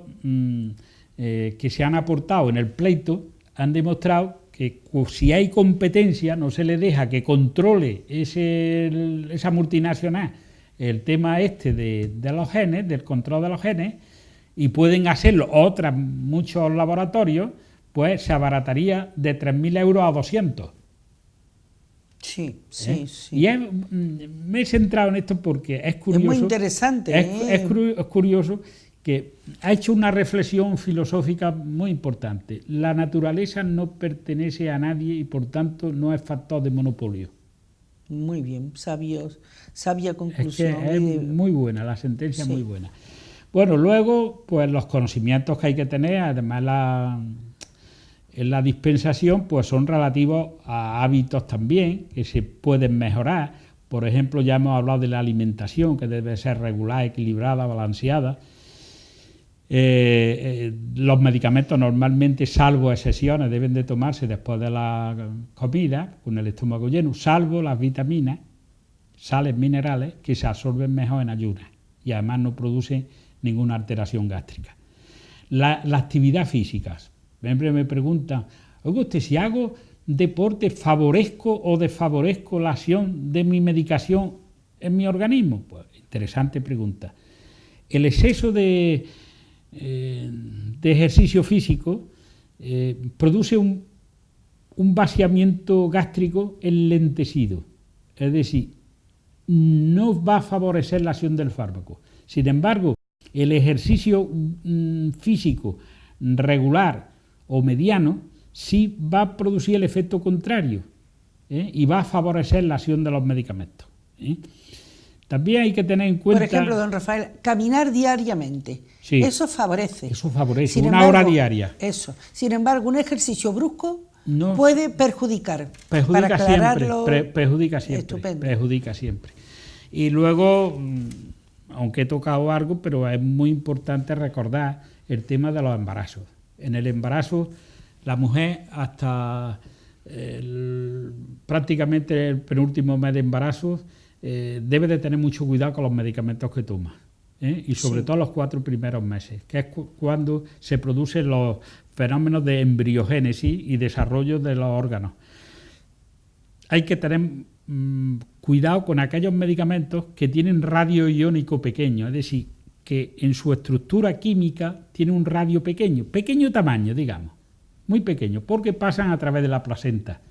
que se han aportado en el pleito han demostrado que si hay competencia, no se le deja que controle esa multinacional el tema de los genes, del control de los genes, y pueden hacerlo muchos laboratorios, pues se abarataría de 3.000 euros a 200. Sí, sí, sí. Y me he centrado en esto porque es curioso. Es muy interesante. Es curioso que ha hecho una reflexión filosófica muy importante. La naturaleza no pertenece a nadie y por tanto no es factor de monopolio. Muy bien, sabia conclusión. Es que es muy buena, la sentencia es sí. muy buena. Bueno, luego, pues los conocimientos que hay que tener, además en la dispensación, pues son relativos a hábitos también, que se pueden mejorar. Por ejemplo, ya hemos hablado de la alimentación, que debe ser regular, equilibrada, balanceada. Los medicamentos normalmente, salvo excepciones, deben de tomarse después de la comida, con el estómago lleno, salvo las vitaminas, sales minerales, que se absorben mejor en ayunas y además no producen ninguna alteración gástrica. La actividad física. Siempre me preguntan, oiga usted, si hago deporte, ¿favorezco o desfavorezco la acción de mi medicación en mi organismo? Pues interesante pregunta. El exceso de ejercicio físico produce un vaciamiento gástrico enlentecido, es decir, no va a favorecer la acción del fármaco. Sin embargo, el ejercicio físico regular o mediano sí va a producir el efecto contrario y va a favorecer la acción de los medicamentos. También hay que tener en cuenta... Por ejemplo, don Rafael, caminar diariamente. Sí, eso favorece. Eso favorece, Sin una embargo, hora diaria. Eso. Sin embargo, un ejercicio brusco No, puede perjudicar. Perjudica para aclararlo, siempre, perjudica siempre. Estupendo. Perjudica siempre. Y luego, aunque he tocado algo, pero es muy importante recordar el tema de los embarazos. En el embarazo, la mujer hasta prácticamente el penúltimo mes de embarazo debe de tener mucho cuidado con los medicamentos que toma. Y sobre todo los 4 primeros meses, que es cuando se producen los fenómenos de embriogénesis y desarrollo de los órganos. Hay que tener cuidado con aquellos medicamentos que tienen radio iónico pequeño, es decir, que en su estructura química tiene un radio pequeño tamaño, digamos, muy pequeño, porque pasan a través de la placenta.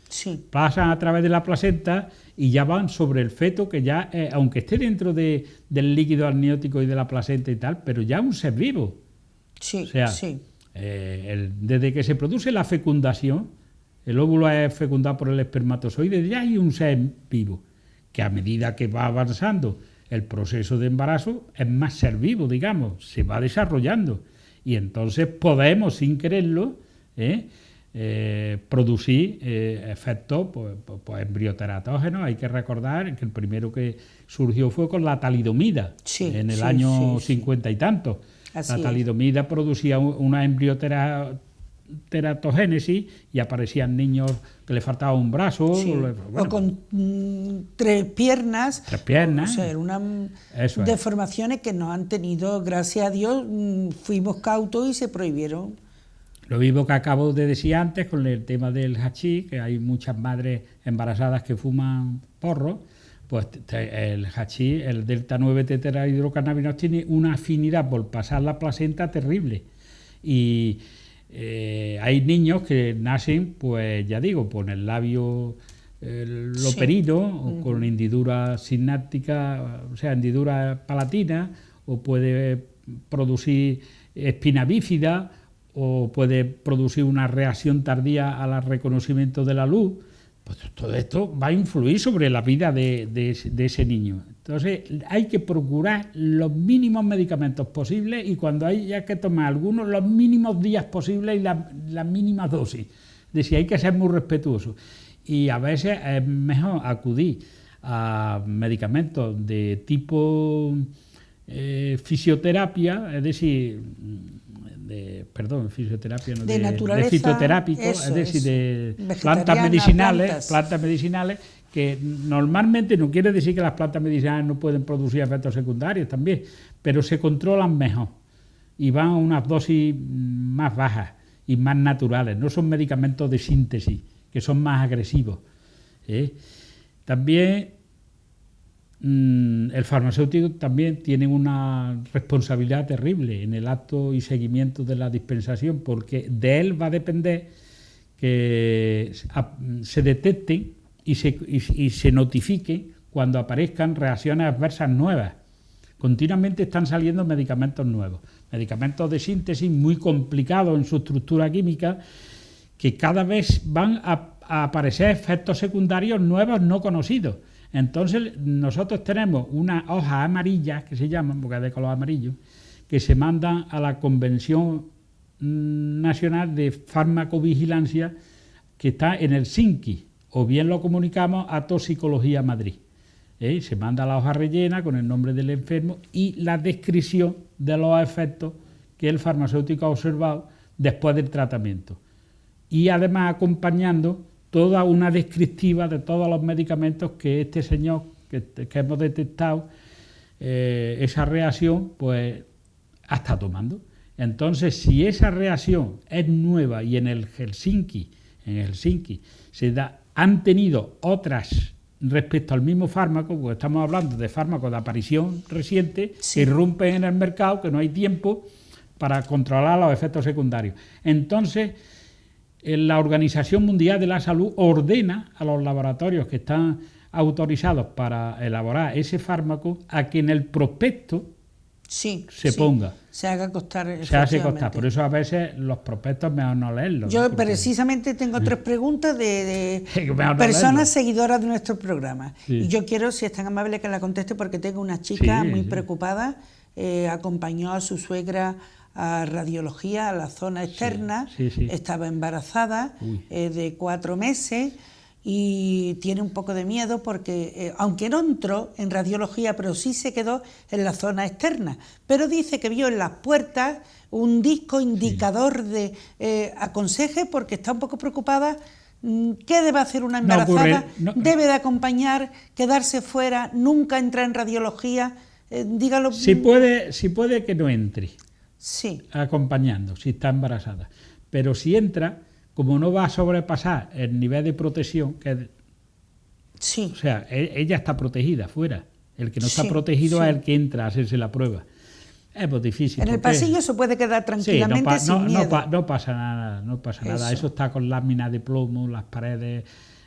Sí. Pasan a través de la placenta y ya van sobre el feto, que ya, aunque esté dentro del líquido amniótico y de la placenta y tal, pero ya es un ser vivo. Sí, O sea, sí. Desde que se produce la fecundación, el óvulo es fecundado por el espermatozoide, ya hay un ser vivo, que a medida que va avanzando el proceso de embarazo, es más ser vivo, digamos, se va desarrollando. Y entonces podemos, sin quererlo, producir efectos pues embrioteratógenos. Hay que recordar que el primero que surgió fue con la talidomida, en el año 50 y tanto. La talidomida producía una embrioteratogénesis y aparecían niños que le faltaba un brazo. O con 3 piernas. 3 piernas. O sea, unas deformaciones que no han tenido, gracias a Dios, fuimos cautos y se prohibieron. Lo mismo que acabo de decir antes con el tema del hachís, que hay muchas madres embarazadas que fuman porro, pues el hachís, el delta 9 tetrahidrocannabinol, tiene una afinidad por pasar la placenta terrible. Y hay niños que nacen, pues ya digo, con el labio loperino, o con hendidura sináptica, o sea, hendidura palatina, o puede producir espina bífida, o puede producir una reacción tardía al reconocimiento de la luz. Pues todo esto va a influir sobre la vida de ese niño. Entonces hay que procurar los mínimos medicamentos posibles, y cuando haya que tomar algunos, los mínimos días posibles y las mínimas dosis. Es decir, hay que ser muy respetuosos. Y a veces es mejor acudir a medicamentos de tipo fisioterapia, es decir, fisioterapia, no, de naturaleza, de fitoterápico, es decir, de plantas medicinales, que normalmente no quiere decir que las plantas medicinales no pueden producir efectos secundarios también, pero se controlan mejor y van a unas dosis más bajas y más naturales. No son medicamentos de síntesis, que son más agresivos. También el farmacéutico también tiene una responsabilidad terrible en el acto y seguimiento de la dispensación, porque de él va a depender que se detecten y se notifiquen cuando aparezcan reacciones adversas nuevas. Continuamente están saliendo medicamentos nuevos, medicamentos de síntesis muy complicados en su estructura química, que cada vez van a aparecer efectos secundarios nuevos no conocidos. Entonces nosotros tenemos unas hojas amarillas, que se llaman, porque es de color amarillo, que se mandan a la Convención Nacional de Farmacovigilancia, que está en Helsinki, o bien lo comunicamos a Toxicología Madrid. Se manda la hoja rellena con el nombre del enfermo y la descripción de los efectos que el farmacéutico ha observado después del tratamiento. Y además acompañando toda una descriptiva de todos los medicamentos que este señor, que hemos detectado esa reacción, pues está tomando. Entonces, si esa reacción es nueva y en Helsinki han tenido otras respecto al mismo fármaco, porque estamos hablando de fármacos de aparición reciente, irrumpen en el mercado, que no hay tiempo para controlar los efectos secundarios. Entonces, la Organización Mundial de la Salud ordena a los laboratorios que están autorizados para elaborar ese fármaco a que en el prospecto se ponga. Se haga constar. Se hace constar. Por eso a veces los prospectos mejor no leerlos. Yo precisamente tengo 3 preguntas de personas seguidoras de nuestro programa. Y yo quiero, si es tan amable, que la conteste, porque tengo una chica muy preocupada. Acompañó a su suegra a radiología, a la zona externa, estaba embarazada de 4 meses y tiene un poco de miedo porque, aunque no entró en radiología, pero sí se quedó en la zona externa, pero dice que vio en las puertas un disco indicador de aconseje, porque está un poco preocupada. ¿Qué debe hacer una embarazada? ¿Debe de acompañar, quedarse fuera, nunca entrar en radiología? Dígalo. Si puede que no entre. Acompañando, si está embarazada. Pero si entra, como no va a sobrepasar el nivel de protección, o sea, ella está protegida fuera. El que no está protegido es el que entra a hacerse la prueba. Es muy difícil. En el pasillo se puede quedar tranquilamente sin miedo. No pasa nada, Eso está con láminas de plomo, las paredes,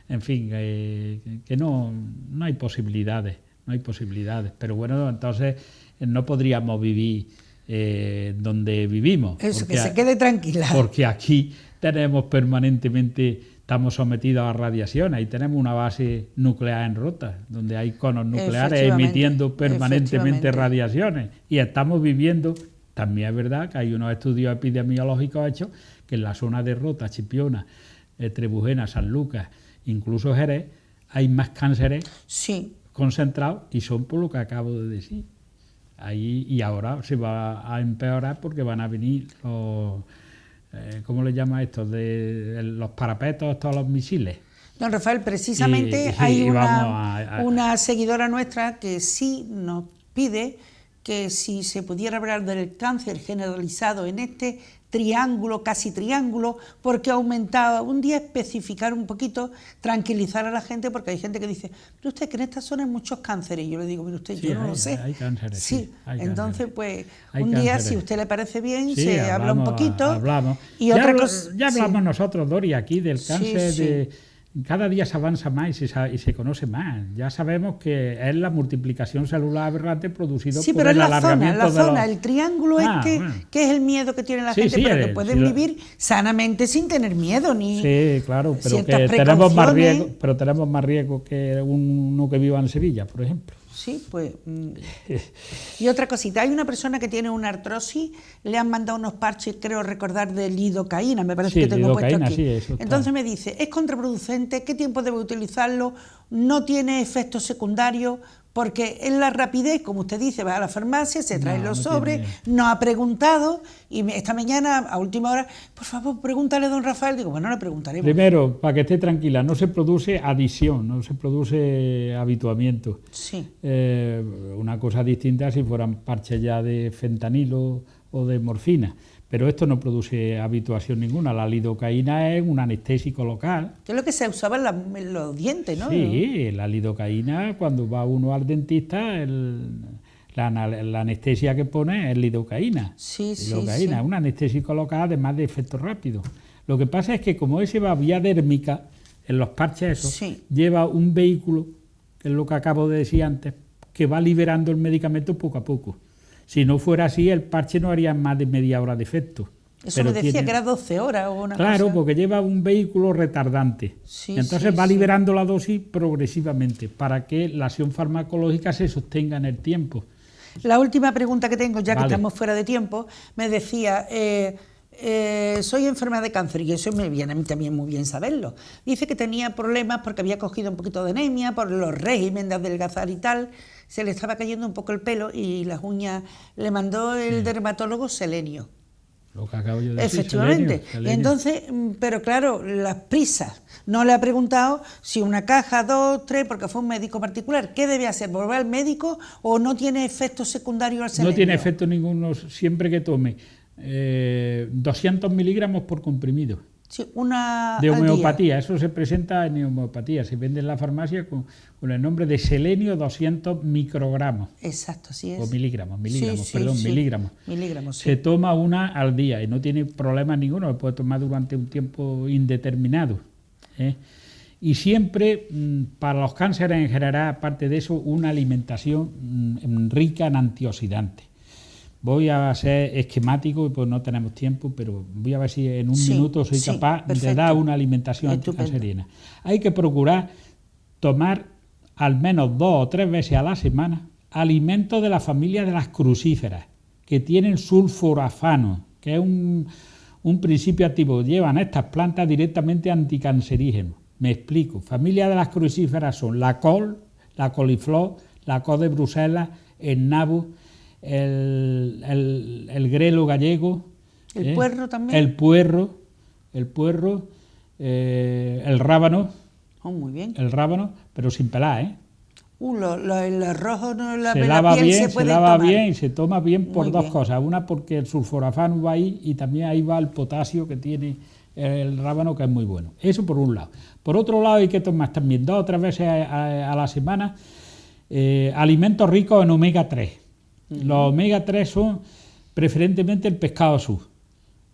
en fin, que no hay posibilidades. Pero bueno, entonces no podríamos vivir donde vivimos. Eso, que se quede tranquila. Porque aquí tenemos permanentemente, estamos sometidos a radiación, ahí tenemos una base nuclear en Rota, donde hay conos nucleares emitiendo permanentemente radiaciones, y estamos viviendo También es verdad que hay unos estudios epidemiológicos hechos que en la zona de Rota, Chipiona, Trebujena, San Lucas, incluso Jerez, hay más cánceres concentrados y son por lo que acabo de decir. Ahí, y ahora se va a empeorar porque van a venir los, ¿cómo le llama esto? Los parapetos, todos los misiles. Don Rafael, precisamente hay una seguidora nuestra que sí nos pide que si se pudiera hablar del cáncer generalizado en este triángulo, casi triángulo, porque ha aumentado, un día especificar un poquito, tranquilizar a la gente, porque hay gente que dice, pero usted que en esta zona hay muchos cánceres, y yo le digo, mire usted, yo no lo sé. Hay cánceres, sí, hay entonces cánceres. pues Hay un cánceres. día, si a usted le parece bien, Sí, se habla un poquito. Hablamos. Y otra cosa, ya hablamos nosotros, Dori, aquí del cáncer. Cada día se avanza más y se conoce más. Ya sabemos que es la multiplicación celular aberrante producido por el alargamiento de los... el triángulo que es el miedo que tiene la gente, pero que pueden vivir sanamente sin tener miedo ni... Sí, claro, pero que tenemos más riesgo que uno que viva en Sevilla, por ejemplo. Sí, pues... Y otra cosita, hay una persona que tiene una artrosis, le han mandado unos parches, creo recordar, de lidocaína, me parece que tengo puesto aquí. Entonces me dice, ¿es contraproducente? ¿Qué tiempo debe utilizarlo? ¿No tiene efectos secundarios? Porque en la rapidez, como usted dice, va a la farmacia, se trae los sobres, no ha preguntado, y esta mañana, a última hora, por favor, pregúntale a don Rafael. Digo, bueno, le preguntaremos. Primero, para que esté tranquila, no se produce adicción, no se produce habituamiento. Sí. Una cosa distinta si fueran parches ya de fentanilo o de morfina. Pero esto no produce habituación ninguna. La lidocaína es un anestésico local. Que es lo que se usaba en los dientes, ¿no? Sí, la lidocaína, cuando va uno al dentista, la anestesia que pone es lidocaína. Sí. Es un anestésico local, además de efectos rápidos. Lo que pasa es que como ese va vía dérmica, en los parches esos, lleva un vehículo, que es lo que acabo de decir antes, que va liberando el medicamento poco a poco. Si no fuera así, el parche no haría más de media hora de efecto. Eso me decía que era 12 horas o una cosa. Claro, porque lleva un vehículo retardante. Entonces va liberando la dosis progresivamente para que la acción farmacológica se sostenga en el tiempo. La última pregunta que tengo, ya que estamos fuera de tiempo, me decía... soy enferma de cáncer y eso me viene a mí también muy bien saberlo. Dice que tenía problemas porque había cogido un poquito de anemia por los regímenes de adelgazar y tal, se le estaba cayendo un poco el pelo y las uñas, le mandó el dermatólogo selenio. Lo que acabo yo de decir. Efectivamente. Selenio. Y entonces, pero claro, las prisas. No le ha preguntado si una caja, 2, 3, porque fue un médico particular. ¿Qué debe hacer? ¿Volver al médico o no tiene efectos secundarios al selenio? No tiene efecto ninguno siempre que tome 200 miligramos por comprimido. Sí, una de homeopatía, eso se presenta en homeopatía, se vende en la farmacia con el nombre de selenio 200 microgramos. Exacto, así es. O miligramos, miligramos. Miligramos, Se toma una al día y no tiene problema ninguno, lo puede tomar durante un tiempo indeterminado. Y siempre, para los cánceres en general, aparte de eso, una alimentación rica en antioxidantes. Voy a ser esquemático, pues no tenemos tiempo, pero voy a ver si en un minuto soy capaz de dar una alimentación anticanceriana. Hay que procurar tomar al menos 2 o 3 veces a la semana alimentos de la familia de las crucíferas, que tienen sulforafano, que es un principio activo. Llevan estas plantas directamente anticancerígenos. Me explico. Familia de las crucíferas son la col, la coliflor, la col de Bruselas, el nabo, el grelo gallego, el puerro también, el rábano, muy bien, el rábano, pero sin pelar, el rojo no la se lava piel, bien, se lava bien y se toma bien por muy dos bien. cosas. Una, porque el sulforafano va ahí y también ahí va el potasio que tiene el rábano, que es muy bueno. Eso por un lado. Por otro lado, hay que tomar también 2 o 3 veces a la semana alimentos ricos en omega 3. Los omega 3 son preferentemente el pescado azul.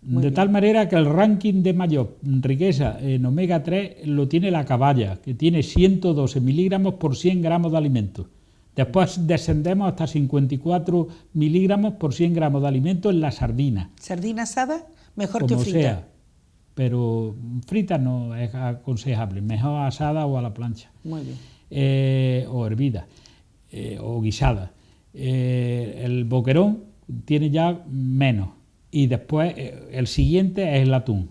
De tal manera que el ranking de mayor riqueza en omega 3 lo tiene la caballa, que tiene 112 miligramos por 100 gramos de alimento. Después descendemos hasta 54 miligramos por 100 gramos de alimento en la sardina. ¿Sardina asada? Mejor como que frita. Sea, pero frita no es aconsejable, mejor asada o a la plancha. Muy bien. O hervida, o guisada. El boquerón tiene ya menos. Y después el siguiente es el atún.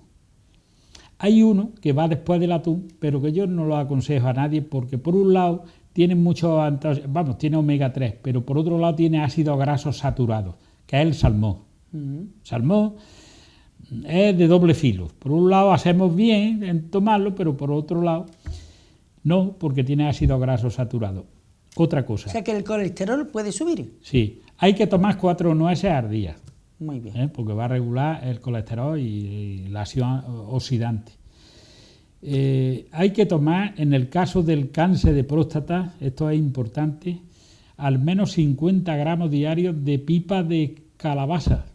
Hay uno que va después del atún, pero que yo no lo aconsejo a nadie porque por un lado tiene tiene omega 3, pero por otro lado tiene ácidos grasos saturados, que es el salmón. Salmón es de doble filo. Por un lado hacemos bien en tomarlo, pero por otro lado no, porque tiene ácidos grasos saturados. Otra cosa. O sea que el colesterol puede subir. Sí, hay que tomar 4 nueces al día. Muy bien. Porque va a regular el colesterol y la acción oxidante. Hay que tomar, en el caso del cáncer de próstata, esto es importante, al menos 50 gramos diarios de pipa de calabaza.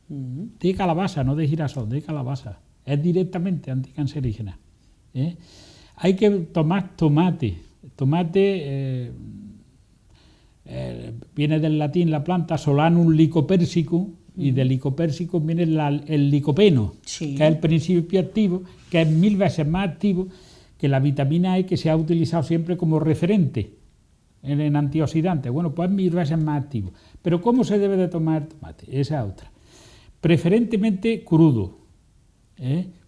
De calabaza, no de girasol, de calabaza. Es directamente anticancerígena. Hay que tomar tomate. Tomate viene del latín la planta Solanum lycopersicum, y del licopérsicum viene el licopeno, sí, que es el principio activo, que es 1000 veces más activo que la vitamina E, que se ha utilizado siempre como referente en antioxidantes. Bueno, pues es 1000 veces más activo. Pero ¿cómo se debe de tomar el tomate? Esa es otra. Preferentemente crudo,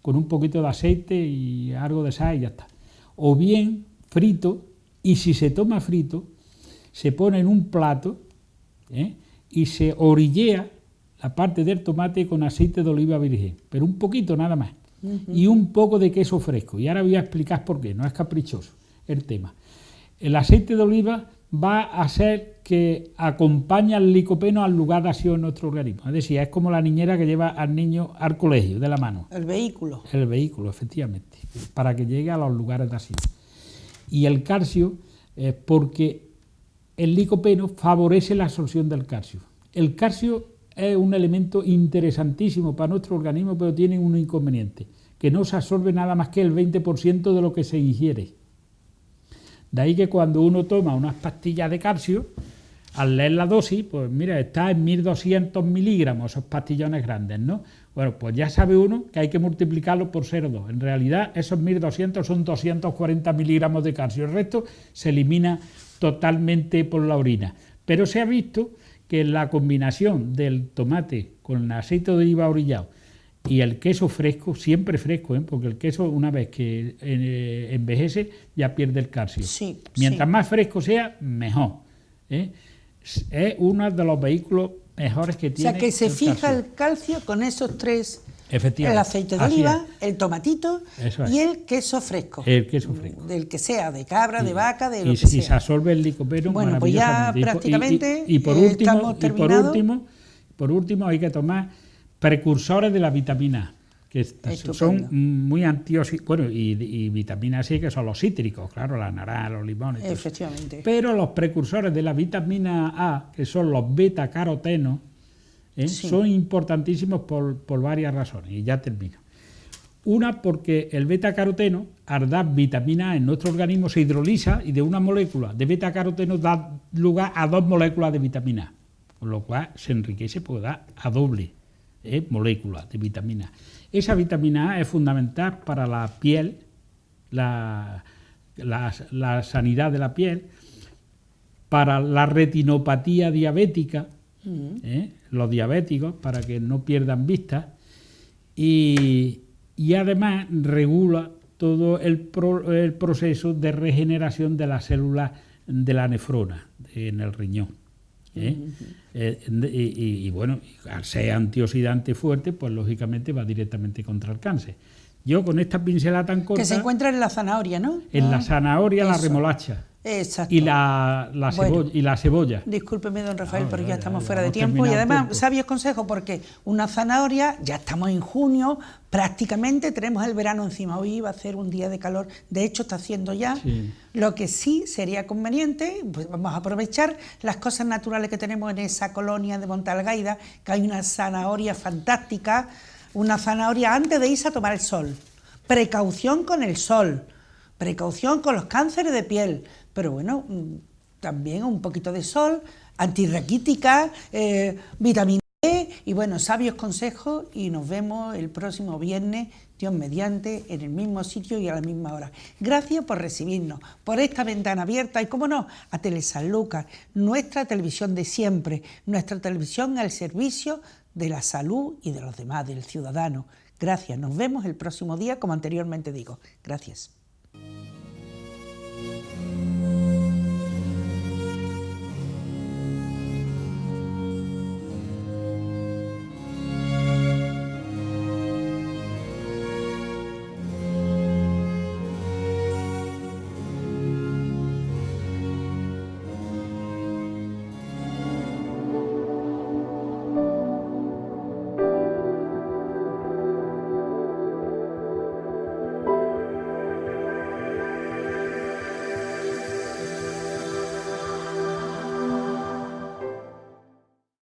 con un poquito de aceite y algo de sal y ya está. O bien frito, y si se toma frito, se pone en un plato y se orillea la parte del tomate con aceite de oliva virgen, pero un poquito nada más, y un poco de queso fresco. Y ahora voy a explicar por qué, no es caprichoso el tema. El aceite de oliva va a hacer que acompañe al licopeno al lugar de acción en nuestro organismo. Es decir, es como la niñera que lleva al niño al colegio de la mano. El vehículo. El vehículo, efectivamente, para que llegue a los lugares de acción. Y el calcio, porque el licopeno favorece la absorción del calcio. El calcio es un elemento interesantísimo para nuestro organismo, pero tiene un inconveniente, que no se absorbe nada más que el 20% de lo que se ingiere. De ahí que cuando uno toma unas pastillas de calcio, al leer la dosis, pues mira, está en 1200 miligramos, esos pastillones grandes, ¿no? Bueno, pues ya sabe uno que hay que multiplicarlo por 0,2. En realidad, esos 1200 son 240 miligramos de calcio. El resto se elimina totalmente por la orina. Pero se ha visto que la combinación del tomate con el aceite de oliva orillado y el queso fresco, siempre fresco, porque el queso una vez que envejece ya pierde el calcio. Sí, Mientras más fresco sea, mejor. Es uno de los vehículos mejores que tiene. O sea que se fija el calcio con esos tres: el aceite de oliva, el tomatito y el queso fresco. El queso fresco. Del que sea, de cabra, de vaca, de lo que sea. Y se absorbe el licopeno. Bueno, pues ya prácticamente y por último hay que tomar precursores de la vitamina A, que son muy antioxidantes, bueno, y vitamina C, que son los cítricos, claro, la naranja, los limones. Efectivamente. Pero los precursores de la vitamina A, que son los beta-carotenos, son importantísimos por varias razones, y ya termino. Una, porque el beta-caroteno, al dar vitamina A en nuestro organismo, se hidroliza y de una molécula de beta-caroteno da lugar a 2 moléculas de vitamina A, con lo cual se enriquece porque da a doble moléculas de vitamina A. Esa vitamina A es fundamental para la piel, la sanidad de la piel, para la retinopatía diabética, los diabéticos, para que no pierdan vista, y además regula todo el proceso de regeneración de las células de la nefrona en el riñón. Y bueno, al ser antioxidante fuerte, pues lógicamente va directamente contra el cáncer. Yo con esta pincelada tan corta... Que se encuentra en la zanahoria, ¿no? En la zanahoria, la remolacha. Exacto. Y la cebolla. Discúlpeme, don Rafael, porque ya estamos fuera de tiempo. Y además, sabios consejos, porque una zanahoria, ya estamos en junio, prácticamente tenemos el verano encima. Hoy va a ser un día de calor, de hecho está haciendo ya. Sí. Lo que sí sería conveniente, pues vamos a aprovechar las cosas naturales que tenemos en esa colonia de Montalgaida, que hay una zanahoria fantástica, una zanahoria antes de irse a tomar el sol. Precaución con el sol, precaución con los cánceres de piel, pero bueno, también un poquito de sol, antirraquítica, vitamina E Y bueno, sabios consejos y nos vemos el próximo viernes, Dios mediante, en el mismo sitio y a la misma hora. Gracias por recibirnos, por esta ventana abierta y, cómo no, a Telesanlúcar, nuestra televisión de siempre, nuestra televisión al servicio de la salud y de los demás, del ciudadano. Gracias, nos vemos el próximo día, como anteriormente digo. Gracias.